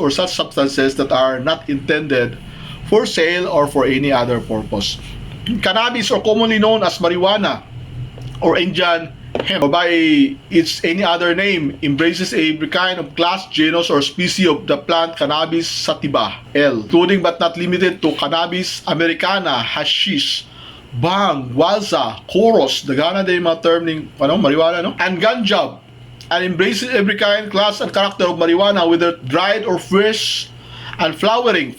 such substances that are not intended for sale or for any other purpose. Cannabis, or commonly known as marijuana or Indian hemp, or by its any other name, embraces every kind of class, genus, or species of the plant Cannabis sativa L, including but not limited to Cannabis americana, hashish, bang, walza, chorus, dagana din yung mga term ng marijuana, no? And ganja, and embraces every kind, class, and character of marijuana, whether dried or fresh, and flowering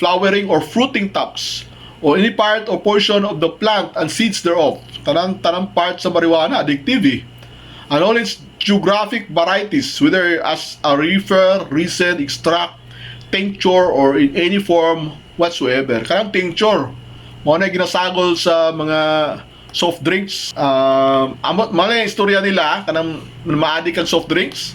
or fruiting tops, or any part or portion of the plant and seeds thereof. Tanang part sa marijuana, addictivity, and all its geographic varieties, whether as a reefer, resin, extract, tincture, or in any form whatsoever. Kanang tincture, mo na ginasagol sa mga soft drinks. Mali yung istorya nila, kanang ma-addict ang soft drinks.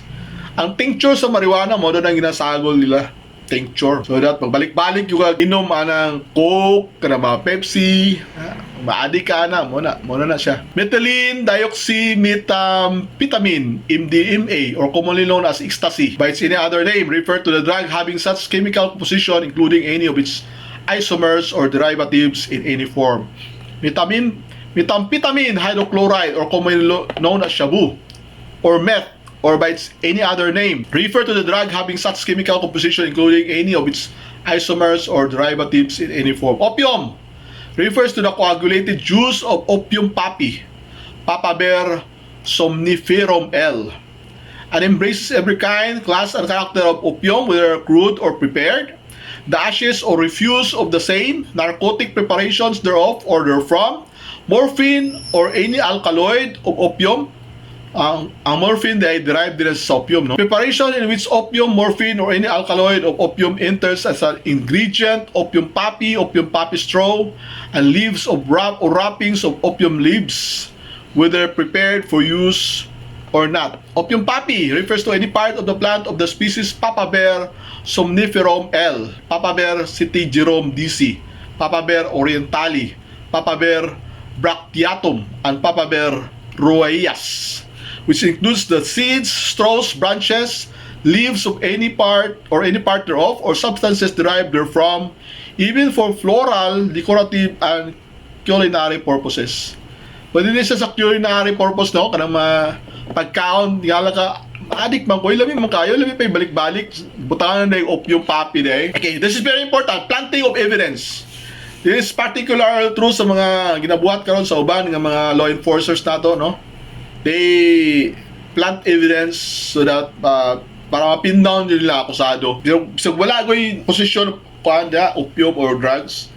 Ang tincture sa marijuana, mo doon ang ginasagol nila. Tincture. So that pagbalik-balik yung inom anang Coke, kanang mga Pepsi, ma-addict ka na, muna na siya. Methylene dioxymethamphetamine, MDMA, or commonly known as ecstasy, by its any other name, refer to the drug having such chemical composition, including any of its isomers or derivatives in any form. Methamphetamine hydrochloride, or commonly known as shabu, or meth, or by its any other name. Refer to the drug having such chemical composition including any of its isomers or derivatives in any form. Opium refers to the coagulated juice of opium poppy, Papaver somniferum L, and embraces every kind, class, and character of opium, whether crude or prepared, the ashes or refuse of the same, narcotic preparations thereof or therefrom, morphine or any alkaloid of opium. Ang morphine ay derived din sa opium, no? Preparation in which opium, morphine, or any alkaloid of opium enters as an ingredient, opium poppy straw, and leaves of or wrappings of opium leaves, whether prepared for use or not. Opium poppy refers to any part of the plant of the species Papaver somniferum L, Papaver citigerum DC, Papaver orientali, Papaver bracteatum, and Papaver roeas, which includes the seeds, straws, branches, leaves of any part or any part thereof, or substances derived therefrom, even for floral, decorative, and culinary purposes. Pwede din siya sa culinary purpose, no? Kanang pagkaon, yala ka, adik man ko, ilami man kayo, ilami pa balik-balik, butangan na yung opium poppy day. Okay, this is very important, planting of evidence. This is particular true sa mga ginabuhat karon sa uban ng mga law enforcers nato, no? They plant evidence so that para ma-pin down nila akusado. Bisag wala ko'y posisyon kuan da opium or drugs,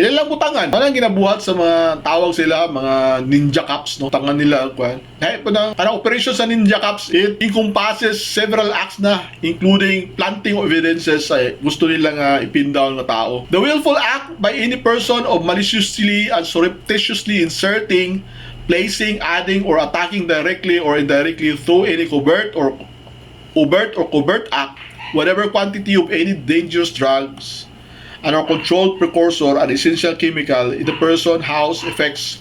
ilang butangan. Anong ginabuhat sa mga tawag sila, mga ninja cops, no? Tangan nila kuan. Hey, parang operation sa ninja cops, it encompasses several acts na, including planting of evidences ay gusto nilang ipin down na tao. The willful act by any person of maliciously and surreptitiously inserting, placing, adding, or attacking directly or indirectly through any covert or covert act, whatever quantity of any dangerous drugs, and or controlled precursor, an essential chemical in the person, house, effects,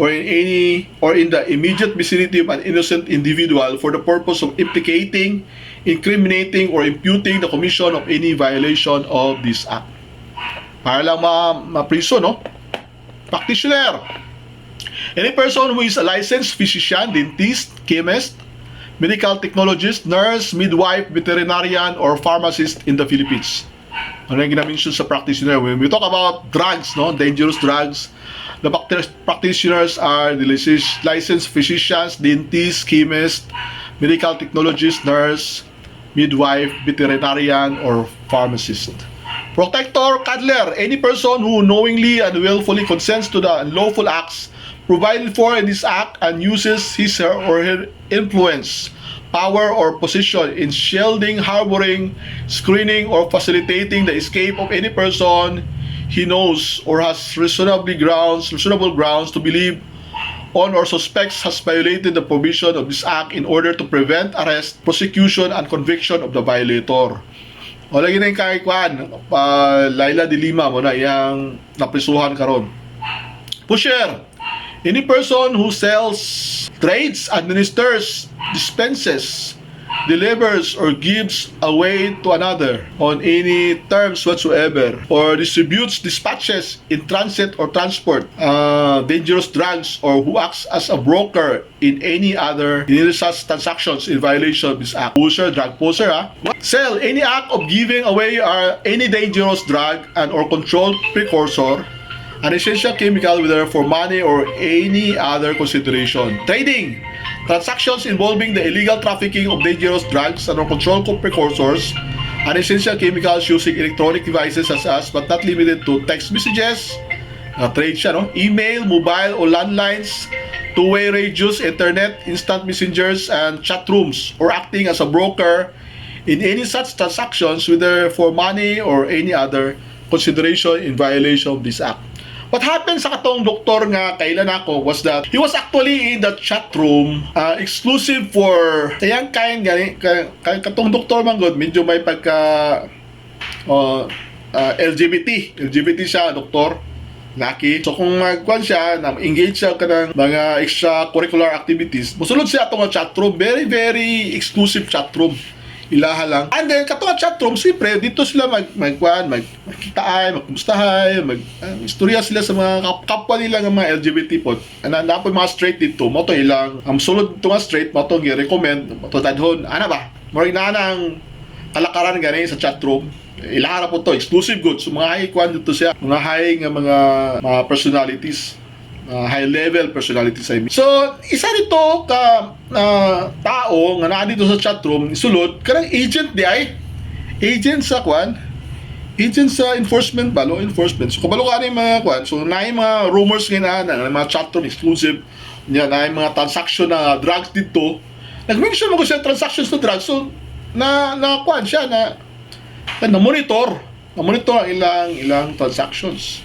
or in the immediate vicinity of an innocent individual for the purpose of implicating, incriminating, or imputing the commission of any violation of this act. Para lang ma-priso, no? Practitioner. Any person who is a licensed physician, dentist, chemist, medical technologist, nurse, midwife, veterinarian, or pharmacist in the Philippines. Ano yung ginamention sa practitioner? When we talk about drugs, no, dangerous drugs, the practitioners are the licensed physicians, dentists, chemists, medical technologist, nurse, midwife, veterinarian, or pharmacist. Protector, cuddler, any person who knowingly and willfully consents to the unlawful acts provided for in this act and uses his or her influence, power, or position in shielding, harboring, screening, or facilitating the escape of any person he knows or has reasonable grounds to believe on or suspects has violated the provision of this act in order to prevent arrest, prosecution, and conviction of the violator. O lagi na yung kakikwan, Laila de Lima mo na yung naprisuhan karon. Pusher, any person who sells, trades, administers, dispenses, delivers, or gives away to another on any terms whatsoever, or distributes, dispatches in transit or transport dangerous drugs, or who acts as a broker in any such transactions in violation of this act. Pusher, drug pusher, Sell, any act of giving away any dangerous drug and or controlled precursor, an essential chemical, whether for money or any other consideration. Trading, transactions involving the illegal trafficking of dangerous drugs and or controlled precursors, and essential chemicals using electronic devices such as, but not limited to, text messages, trade siya, no? Email, mobile o landlines, two-way radios, internet, instant messengers, and chat rooms, or acting as a broker in any such transactions, whether for money or any other consideration in violation of this act. What happened sa katong doktor nga kailan ako was that he was actually in the chat room exclusive for sayang kain gani katong doktor man god medyo may pagka LGBT siya doktor laki. So kung magkuan siya na engage siya kanang mga extracurricular activities, musulod siya atong chat room, very exclusive chat room. ilaha lang. And then katong chatroom, siyempre dito sila magkitaan, magkumustahay, istorya sila sa mga kapwa nila ng mga LGBT po. Napoy mga straight dito, mo to ilang sulod dito nga straight, mo to gi-recommend, mo to tadhon, ana ba? Mori na nang kalakaran gani sa chatroom. Ilaha na po to, exclusive goods. So, mga high kwan dito siya, mga high nga mga personalities. High level personalities I mean. So isa nito ka tao nga naa dito sa chatroom isulod kanang agent di ay agent sa kwan, agent sa enforcement ba, law enforcement. So kabalo ka mga kwan, so naay mga rumors nga na mga chatroom exclusive nya, naay mga transaction na drugs dito. Nag-mention mo ko siya transactions to drugs, so na kwan siya na monitor ang ilang transactions.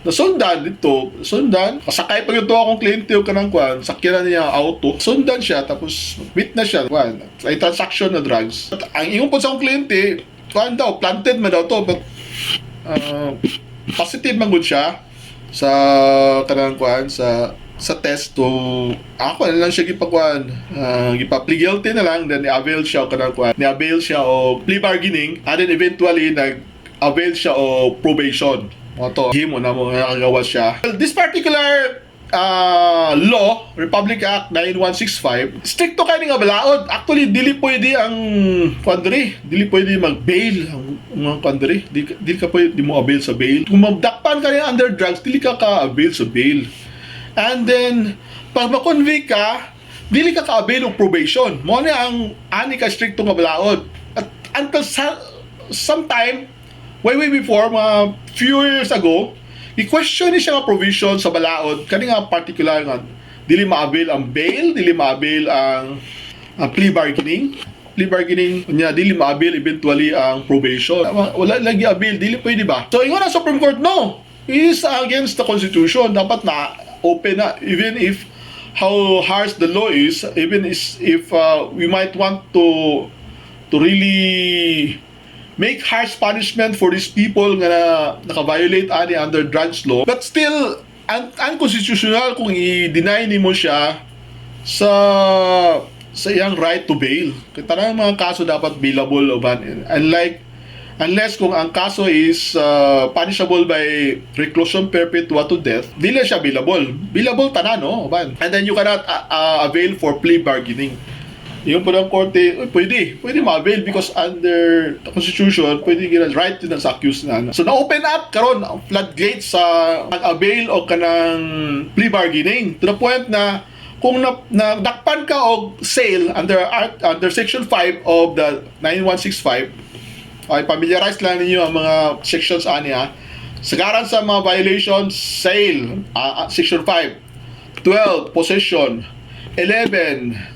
Nasundan dito, kasakay pa ito akong kliyente o kanang kwan, sakyanan niya auto, sundan siya, tapos meet na siya, kwan, ay transaction na drugs. At ang ingong po sa akong kliyente, kwan daw, planted man daw to, but positive man good siya sa kanang kwan, sa test to, ako na lang siya gipakwan, gipapli guilty na lang, then i-avail siya o kanang kwan, ni-avail siya o plea bargaining, and then eventually nag-avail siya o probation. Moto himo na mo nagagawa siya. Well, this particular law, Republic Act 9165, stricto kay nga balaod. Actually dili pwede ang quandary, dili pwede mag-bail ang mga quandary. Dili ka pwede mo avail sa bail. Kung magdakpan ka under drugs, dili ka avail sa bail. And then pag ma-convict ka, dili ka avail ng probation. Mo na ang ani ka stricto nga balaod. At until sometime way before, mga few years ago, i-question ni siya nga provision sa balaod, kani nga particular nga, dili ma-avail ang bail, dili ma-avail ang plea bargaining, dili ma-avail eventually ang probation. Wala lagi avail, dili pwede ba? So, ingon ang Supreme Court, no! It is against the Constitution. Dapat na open na, even if how harsh the law is, even if we might want to really make harsh punishment for these people nga naka-violate ani under drugs law, but still unconstitutional kung i-deny nimo siya sa iyang right to bail. Kaya tanang mga kaso dapat bailable o ban, unless kung ang kaso is punishable by reclusion perpetua to death, dili siya bailable tanan, no, ban. And then you cannot avail for plea bargaining. Yung po ng korte, pwede ma-avail because under the Constitution, pwede right din sa accused na. So, na-open up karon ang floodgates sa mag-avail o kanang plea bargaining to the point na kung nadakpan ka og sale under Section 5 of the 9165, okay, familiarize lang ninyo ang mga sections aniya. Sagaran sa mga violations, sale, Section 5, 12, possession, 11,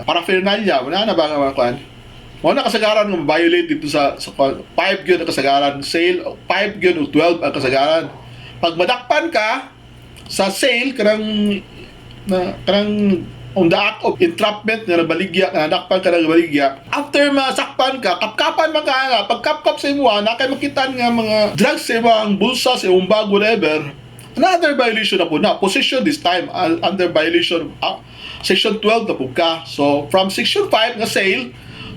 paraphernalia, wala na ba nga mga kwan? Wala kasagaran ng violate dito sa 5 yun ang kasagaran, sale, 5 yun o 12 ang kasagaran. Pag madakpan ka sa sale, kanang on the act of entrapment na nabaligya, na nadakpan ka na nabaligya, after masakpan ka, kapkapan man ka nga, pag kapkap sa imo, nakay makitan nga mga drugs sa imong bulsa, sa imong bag, whatever, another violation na po na, possession this time, under violation Section 12 na po ka. So, from Section 5 nga sale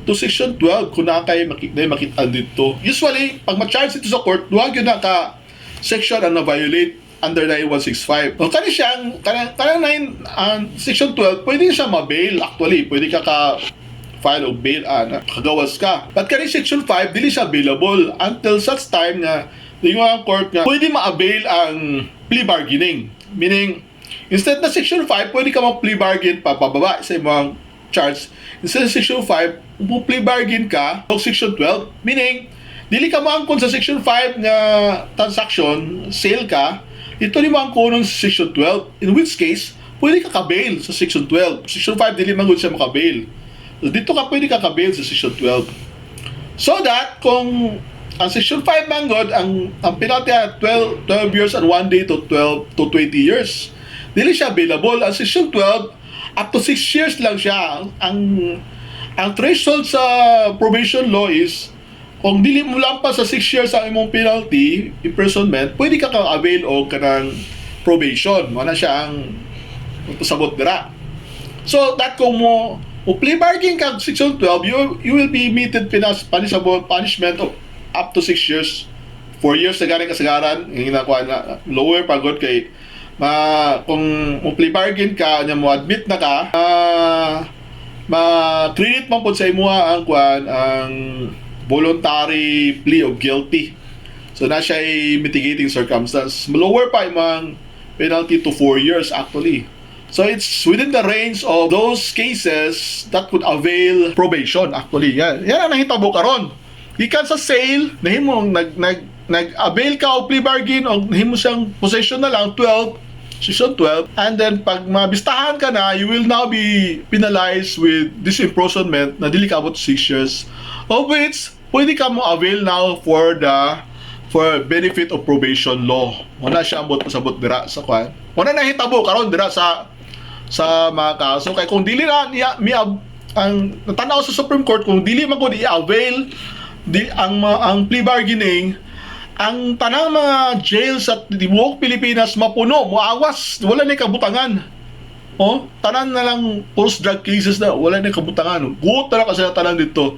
to Section 12, kung nakay makitaan dito. Usually, pag ma-charge ito sa court, duwag yun na ka section ang na-violate under 9165. So, kani siyang, Section 12, pwede siya ma-bail. Actually, pwede ka file of bail, kagawas ka. But kani Section 5, dili siya available until such time na yung court nga, pwede ma-avail ang plea bargaining. Meaning, instead na Section 5, pwede ka mag-plea bargain pababa sa imong charge. Instead of Section 5, plea bargain ka o Section 12, meaning, dili ka maangkon sa Section 5 nga transaction, sale ka, ito ni maangkon ng Section 12, in which case, pwede ka ka-bail sa Section 12. Section 5, dili man siya maka-bail. So, dito ka pwede ka ka-bail sa Section 12. So that, kung ang Section 5 manggod, ang penalty ay 12 years and 1 day to 12 to 20 years. Dili siya available. Ang Section 12, up to 6 years lang siya. Ang threshold sa probation law is, kung dili mo lampas sa 6 years ang imong penalty, imprisonment, pwede ka avail o kanang probation. Wala siya ang sabot dira. So, that kung mo O plea bargain ka section 12, you will be meted punishable punishment of up to 6 years. 4 years na galing kasagaran, yung ginakuha na lower pagod kay kung plea bargain ka, nya mo admit na ka, ma-treat man po sa imuha ang voluntary plea of guilty. So na siya ay mitigating circumstance. Lower pa yung penalty to 4 years actually. So it's within the range of those cases that could avail probation actually. Yan ang nahitabo karon. Gikan sa sale, nahimong nag-avail ka o plea bargain o nahimo siyang possession na lang 12, section 12, and then pag mabistahan ka na, you will now be penalized with this imprisonment na dili ka abot 6 years, of which pwede ka mo avail now for benefit of probation law. Wala siya ambot pasabot dira sa kwan. Wala na hitabo karon dira sa mga kaso kay kung dili na ang natanaw sa Supreme Court kung dili man ko i-avail ang plea bargaining, ang tanang mga jails sa tibuok Pilipinas mapuno, moawas, wala na kabutangan. Tanan na lang post-drug cases na wala na kabutangan. Guot na kasi tanan dito.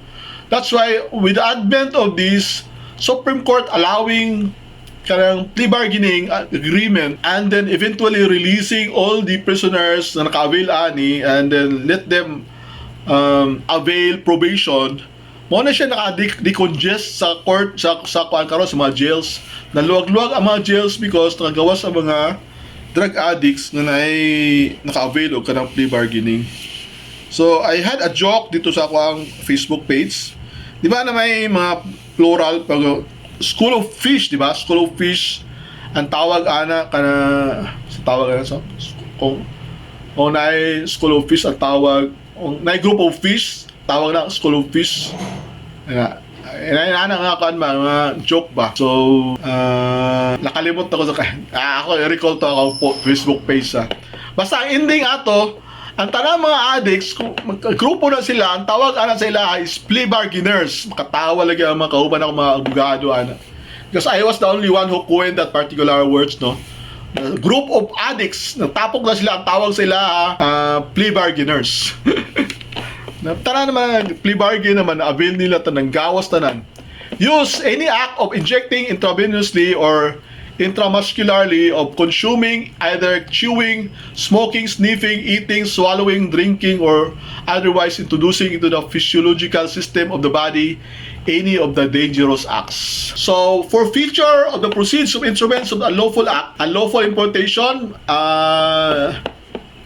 That's why with the advent of this Supreme Court allowing kanang plea bargaining agreement and then eventually releasing all the prisoners na naka-avail ani and then let them avail probation, mo na siya naka-decongest sa court sa kuan karon sa mga jails. Naluwag-luwag ang mga jails because nakagawas ang mga drug addicts na naka-avail og kanang plea bargaining. So I had a joke dito sa akong Facebook page. Di ba na may mga plural pag School of Fish, di ba? School of Fish ang tawag ana kana sa tawag ana sa kung na School of Fish ang tawag na group of fish tawag na School of Fish. Ana nga kan mga joke ba. So nakalimot ako sa ako recall to ako Facebook page sa. Basta ang ending ato ang tanang mga addicts, kung magkagrupo na sila, ang tawag ana sa ila is plea bargainers. Makatawa lagi ang mga kauban ako mga abogado ana. Because I was the only one who coined that particular words, no? The group of addicts, natapok na sila, ang tawag sa ila plea bargainers. Tara naman, plea bargain naman, avail nila tanang gawas tanan. Use any act of injecting intravenously or intramuscularly of consuming, either chewing, smoking, sniffing, eating, swallowing, drinking, or otherwise introducing into the physiological system of the body any of the dangerous acts. So, forfeiture of the proceeds of instruments of the unlawful act, unlawful importation,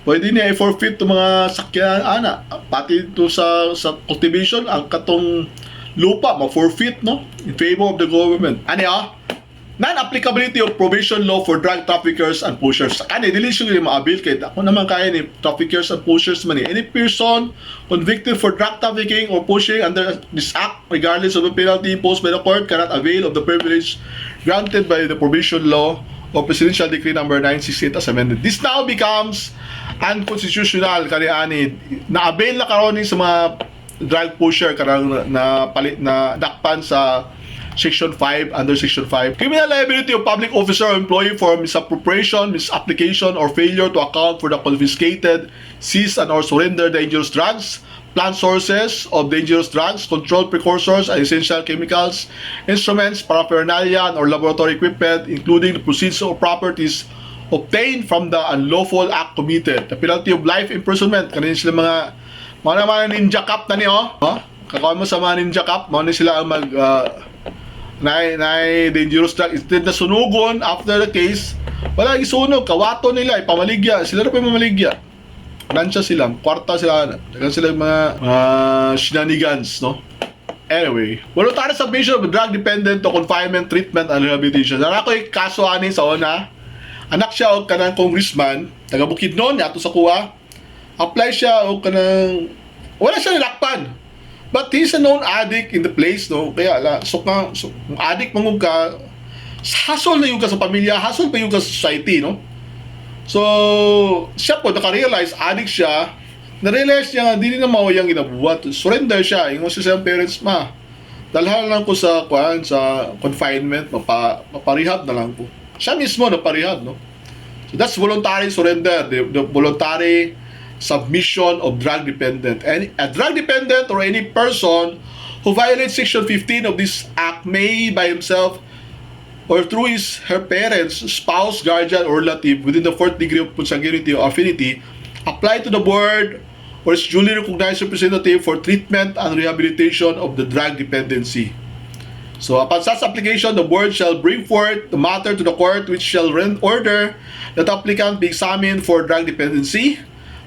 pwede niya i-forfeit itong mga sakyan, pati ito sa cultivation, ang katong lupa, ma-forfeit, no? In favor of the government. Non-applicability of probation law for drug traffickers and pushers. Dili siya ma-avail kay ako naman kaya ni traffickers and pushers man. Any person convicted for drug trafficking or pushing under this act, regardless of the penalty imposed by the court, cannot avail of the privilege granted by the probation law or Presidential Decree number 968 as amended. This now becomes unconstitutional kani na-avail na karon sa mga drug pusher karang na dakpan sa Section 5, under Section 5. Criminal liability of public officer or employee for misappropriation, misapplication, or failure to account for the confiscated, seized, and or surrendered dangerous drugs, plant sources of dangerous drugs, controlled precursors and essential chemicals, instruments, paraphernalia, or laboratory equipment, including the proceeds or properties obtained from the unlawful act committed. The penalty of life imprisonment. Kanina sila mga ninja cup na niyo. Kakawan mo sa mga ninja cup, mga sila ang dangerous drug. Instead na sunugon after the case, wala isunog, kawato nila, ipamaligya. Sila rin pa mamaligya. Lansya sila, kwarta sila, dagan sila mga shenanigans, no? Anyway, voluntary submission of drug dependent to confinement, treatment, and rehabilitation. Ano ako'y kaso ani sa una, anak siya o kanang congressman, taga Bukidnon, yato sa kuha, apply siya o kanang, wala siya nilakpan. But he's a known addict in the place, no? Kaya, kung addict mangug ka, hassle na yung ka sa pamilya, hassle pa yung ka sa society, no? So, siya po, naka-realize, addict siya, na-realize niya, hindi na mawayang ginabuhat. Surrender siya, yung sa parents, dalhan lang ko sa confinement, maparehab na lang po. Siya mismo, naparehab, no? So, that's voluntary surrender, the voluntary submission of drug dependent. A drug dependent or any person who violates Section 15 of this Act may by himself or through her parents, spouse, guardian, or relative within the fourth degree of consanguinity or affinity apply to the board or its duly recognized representative for treatment and rehabilitation of the drug dependency. So upon such application, the board shall bring forth the matter to the court, which shall order that the applicant be examined for drug dependency.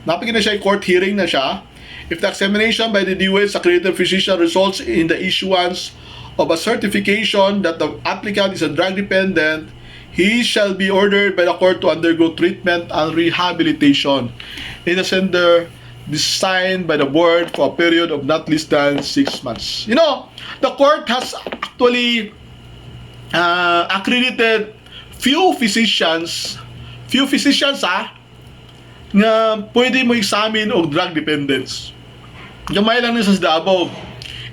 Napigin na siya, court hearing na siya. If the examination by the DOH accredited physician results in the issuance of a certification that the applicant is a drug dependent, he shall be ordered by the court to undergo treatment and rehabilitation in a center designed by the board for a period of not less than 6 months. You know, the court has actually accredited few physicians nga pwede mo examine og drug dependence. Gamay lang nila sa Davao.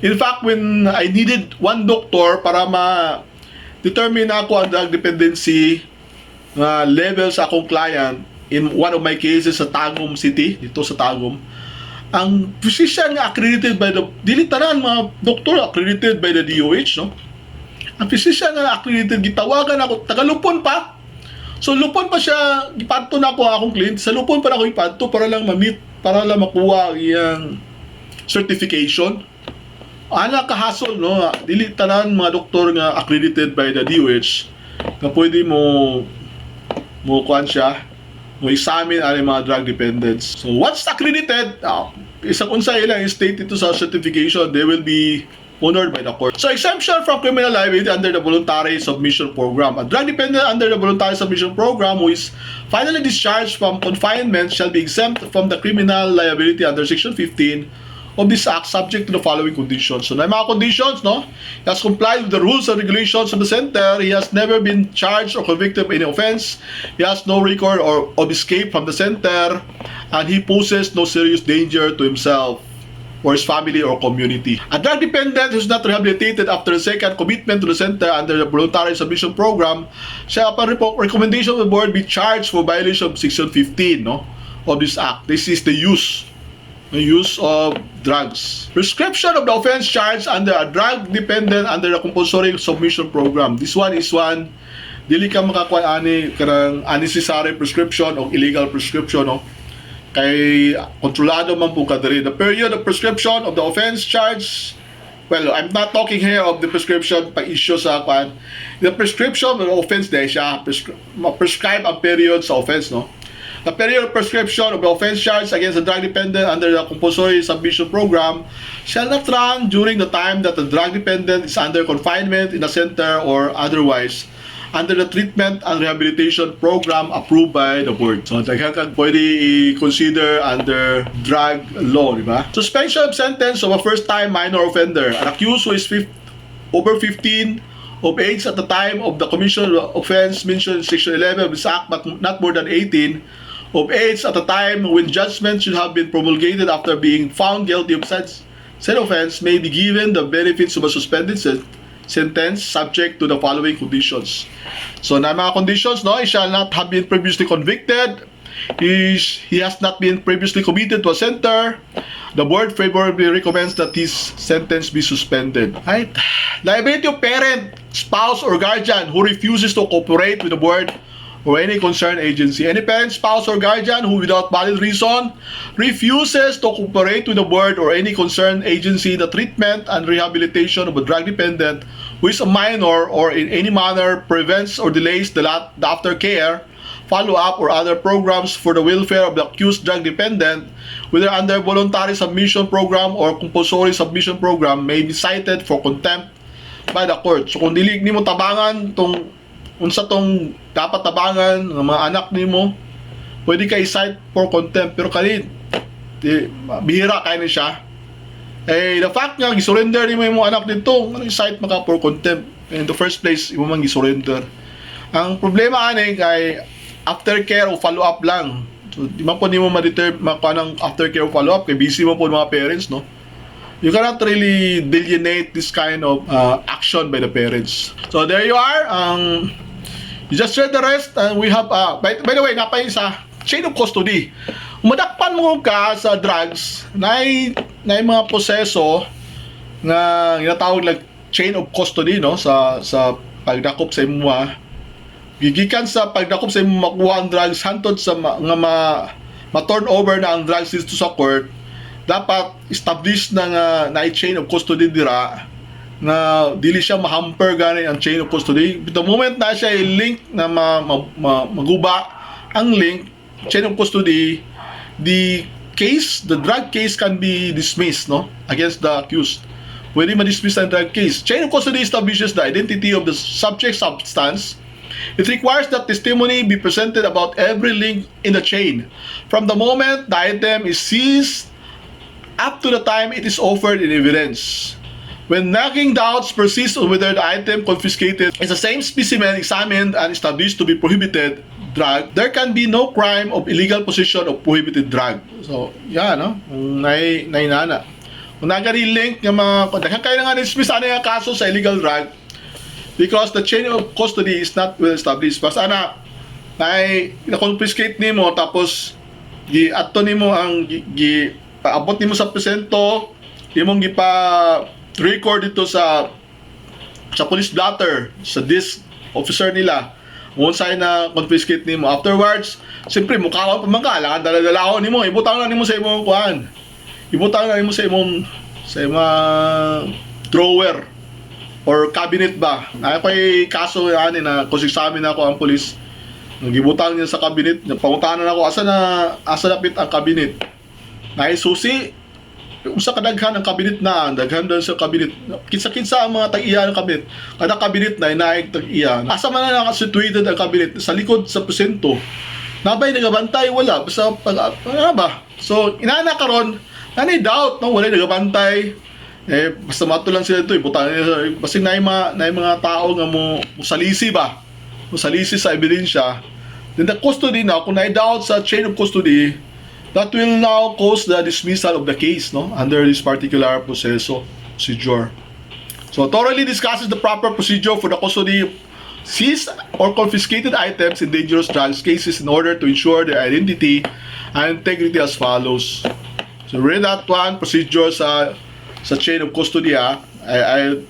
In fact, when I needed one doctor para ma-determine ako ang drug dependency level sa akong client in one of my cases sa Tagum City, dito sa Tagum, ang physician nga accredited by the, dili tanan mga doktor accredited by the DOH, no? Ang physician nga accredited, gitawagan ako, taga Lupon pa. So Lupon pa siya, ipadto na ako akong client, sa Lupon pa na ako ipadto para lang ma-meet, para lang makuha iyang certification. Ana kahasol, no? Dili tanan mga doktor nga accredited by the DOH nga pwede mo kuan siya, mo examine ang mga drug dependents. So once accredited, isang unsa ilang state ito sa certification, they will be honored by the court. So exemption from criminal liability under the voluntary submission program. A drug dependent under the voluntary submission program who is finally discharged from confinement shall be exempt from the criminal liability under Section 15 of this Act, subject to the following conditions. So, na mga conditions, no? He has complied with the rules and regulations of the center. He has never been charged or convicted of any offense. He has no record of escape from the center, and he poses no serious danger to himself or his family or community. A drug dependent who is not rehabilitated after a second commitment to the center under the voluntary submission program shall, upon recommendation of the board, be charged for violation of Section 15, no, of this Act. This is the use of drugs. Prescription of the offense charged under a drug dependent under the compulsory submission program. This one is one dili ka makakuha ani kanang unnecessary prescription o illegal prescription, no? Kay kontrolado man po ka diri. The period of prescription of the offense charged, well, I'm not talking here of the prescription pa-issue sa kwan. The prescription of the offense dahil siya prescribe ang period sa offense, no? The period of prescription of the offense charged against the drug dependent under the compulsory submission program shall not run during the time that the drug dependent is under confinement in a center or otherwise under the treatment and rehabilitation program approved by the board. So, kag pwede i-consider under drug law, di ba? Suspension of sentence of a first-time minor offender. An accused who is over 15 of age at the time of the commission of the offense mentioned in Section 11 of this Act, but not more than 18 of age at the time when judgment should have been promulgated after being found guilty of said offense may be given the benefits of a suspended sentence subject to the following conditions. So, na mga conditions, no, he shall not have been previously convicted. He has not been previously committed to a center. The board favorably recommends that his sentence be suspended. Right? Liability of parent, spouse, or guardian who refuses to cooperate with the board or any concerned agency. Any parent, spouse, or guardian who without valid reason refuses to cooperate with the board or any concerned agency in the treatment and rehabilitation of a drug dependent who is a minor or in any manner prevents or delays the aftercare, follow-up, or other programs for the welfare of the accused drug dependent, whether under voluntary submission program or compulsory submission program, may be cited for contempt by the court. So kung dili nimo tabangan unsa tong dapat tabangan ng mga anak nimo, pwede ka i-cite for contempt. Pero kanit bihira kay ni siya. The fact nga gisurrender nimo imong anak dito, ano i-cite maka for contempt? In the first place, imo man gisurrender. Ang problema ani kay aftercare o follow-up lang. So di man po nimo ma-determine makanang aftercare o follow-up kay busy mo po mga parents, no? You cannot really delineate this kind of action by the parents. So there you are. You just read the rest, and we have by the way, napay sa chain of custody. Madakpan mo ka sa drugs na mga proseso nga ginatawag like chain of custody, no, sa pagdakop sa imo. Gigikan sa pagdakop sa imo makuha ang drugs hantod sa ma-turn over na ang drugs dito sa court, dapat establish na chain of custody dira na dili siya ma-hamper gani ang chain of custody. The moment na siya i-link na maguba ang link chain of custody, the drug case can be dismissed, no, against the accused. Pwede ma-dismiss ang drug case. Chain of custody establishes the identity of the subject substance. It requires that testimony be presented about every link in the chain, from the moment the item is seized up to the time it is offered in evidence. When nagging doubts persist on whether the item confiscated is the same specimen examined and established to be prohibited drug, there can be no crime of illegal possession of prohibited drug. So, yan, no? Nainana. Kung nagari-link ng mga, dahil kayo na nga dismiss ano yung kaso sa illegal drug because the chain of custody is not well established. Basta na-confiscate nimo tapos gi-ato nimo ang paabot nimo sa presento, imong gipa-record dito sa police blotter, sa disk officer nila. Unsay na confiscate nimo. Afterwards, siyempre mukhaon pa man ka, langan dala-dalahon nimo, ibutang na nimo sa imong kuan. Ibutang na nimo sa imong drawer or cabinet ba. Ay kaso ani na cross-examine ako ang police. Nagibutang niya sa cabinet, panguntahan na ako asa napit ang cabinet. Nay susi usa kadaghan ang cabinet na, daghan doon sa cabinet. Kinsa-kinsa ang mga tag-iya ng cabinet. Kada cabinet na inaig tag-iya. Asa man na nakasituated ang cabinet sa likod sa presento. Nabay nagabantay wala basta ano ba. So inana karon nani doubt, no, wala nagabantay. Basta mato lang sila ito, ibutang nila. Basta na mga tao nga mo salisi ba? Salisi sa ebidensya. Then the custody now, kung na-doubt sa chain of custody, that will now cause the dismissal of the case, no, under this particular procedure. So thoroughly discusses the proper procedure for the custody of seized or confiscated items in dangerous drugs cases in order to ensure their identity and integrity as follows. So read that one procedure sa chain of custody. I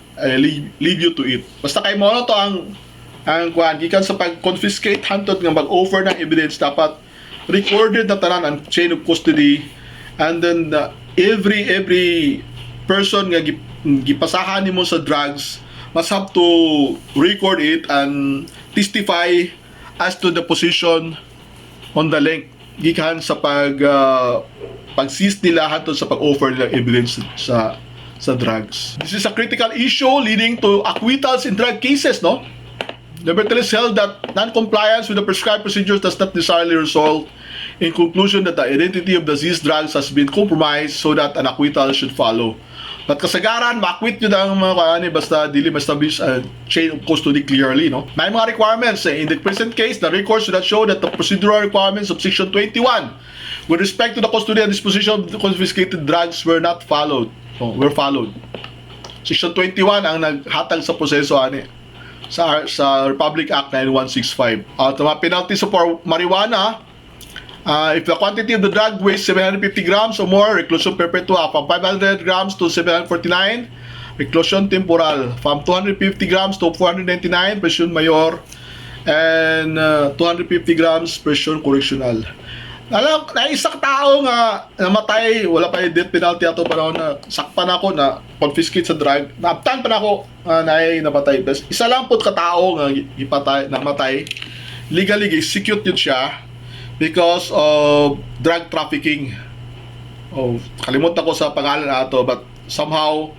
leave you to it. Basta kay mo to ang kuan gikan sa pag-confiscate hantod nga mag-offer ng evidence, dapat recorded na tanan ang chain of custody, and then every person nga gipasahan nimo sa drugs must have to record it and testify as to the position on the link gikan sa pag-seize nila hantod sa pag-offer nila evidence sa drugs. This is a critical issue leading to acquittals in drug cases, no? Nevertheless held that non-compliance with the prescribed procedures does not necessarily result in conclusion that the identity of the seized drugs has been compromised so that an acquittal should follow. But kasagaran, ma-acquit nyo ang mga kaani basta dili ma-establish a chain of custody clearly, no? May mga requirements. In the present case, the record should not show that the procedural requirements of Section 21 with respect to the custody and disposition of the confiscated drugs were followed. Section 21 ang naghatag sa proseso ani sa Republic Act 9165. At mga penalties for marijuana, if the quantity of the drug weighs 750 grams or more, reclusion perpetua from 500 grams to 749, reclusion temporal from 250 grams to 499, prison mayor, and 250 grams prison correctional. Alam, na isang tao nga namatay, wala pa yung death penalty ato panahon na sakpan ako na confiscate sa drug, naaptan pa na ako namatay. Isa lang po katao nga namatay, legally execute yun siya because of drug trafficking. Kalimutan ko sa pangalan ato, but somehow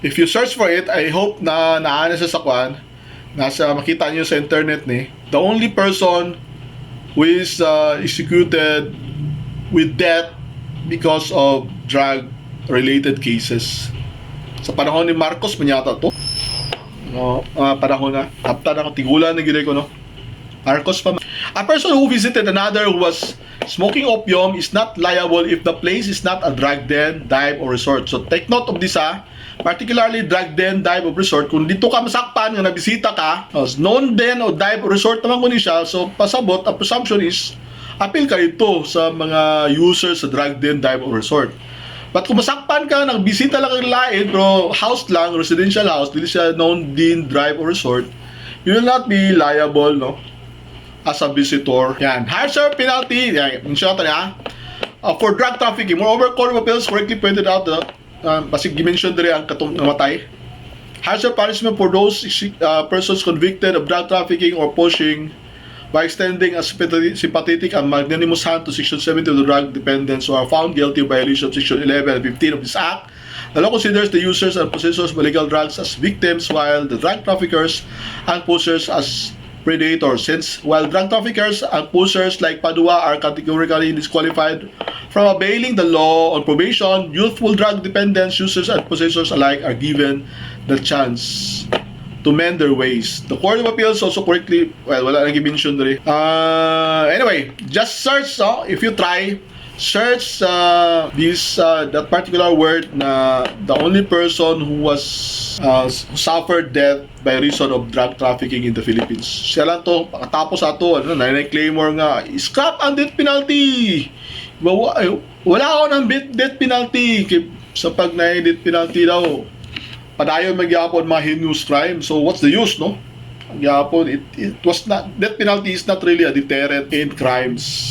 if you search for it, I hope na naana sa sakwan, nasa makita niyo sa internet ni, the only person who is executed with death because of drug-related cases. Sa panahon ni Marcos, manyata to. No, panahon na. Hapta na tigulan na gire ko, no? Marcos pa. A person who visited another who was smoking opium is not liable if the place is not a drug den, dive, or resort. So take note of this, particularly drug den, dive, or resort. Kung dito ka masakpan nga nabisita ka, known den o dive or resort naman ko ni siya, so pasabot, a presumption is appeal kayo ito sa mga users sa drug den, dive, or resort. But kung masakpan ka, nagbisita lang kang lain, pero house lang, residential house, dili siya known din, drive, or resort, you will not be liable, no? As a visitor. Yan. Harsher penalty, yan, in short, for drug trafficking. Moreover, Court of Appeals correctly pointed out that, basig gimension dire ang katong namatay. Harsher punishment for those persons convicted of drug trafficking or pushing by extending a sympathetic and magnanimous hand to Section 70 of the Drug Dependence who are found guilty of violation of Section 11 and 15 of this Act. The law considers the users and possessors of illegal drugs as victims while the drug traffickers and pushers as predators. Since while drug traffickers and pushers like Padua are categorically disqualified from availing the law on probation, youthful drug dependence users and possessors alike are given the chance to mend their ways. The Court of Appeals also correctly, well, wala nang i-mention dali. Anyway, just search, if you try, search that particular word na the only person who was suffered death by reason of drug trafficking in the Philippines. Siya lang to, pagkatapos ato, na-claimor nga, scrap ang death penalty! Wala ako ng death penalty sa pag na-death penalty daw. Padayon magyapon mga heinous crime. So what's the use, no? Magyapon, it was not, death penalty is not really a deterrent in crimes.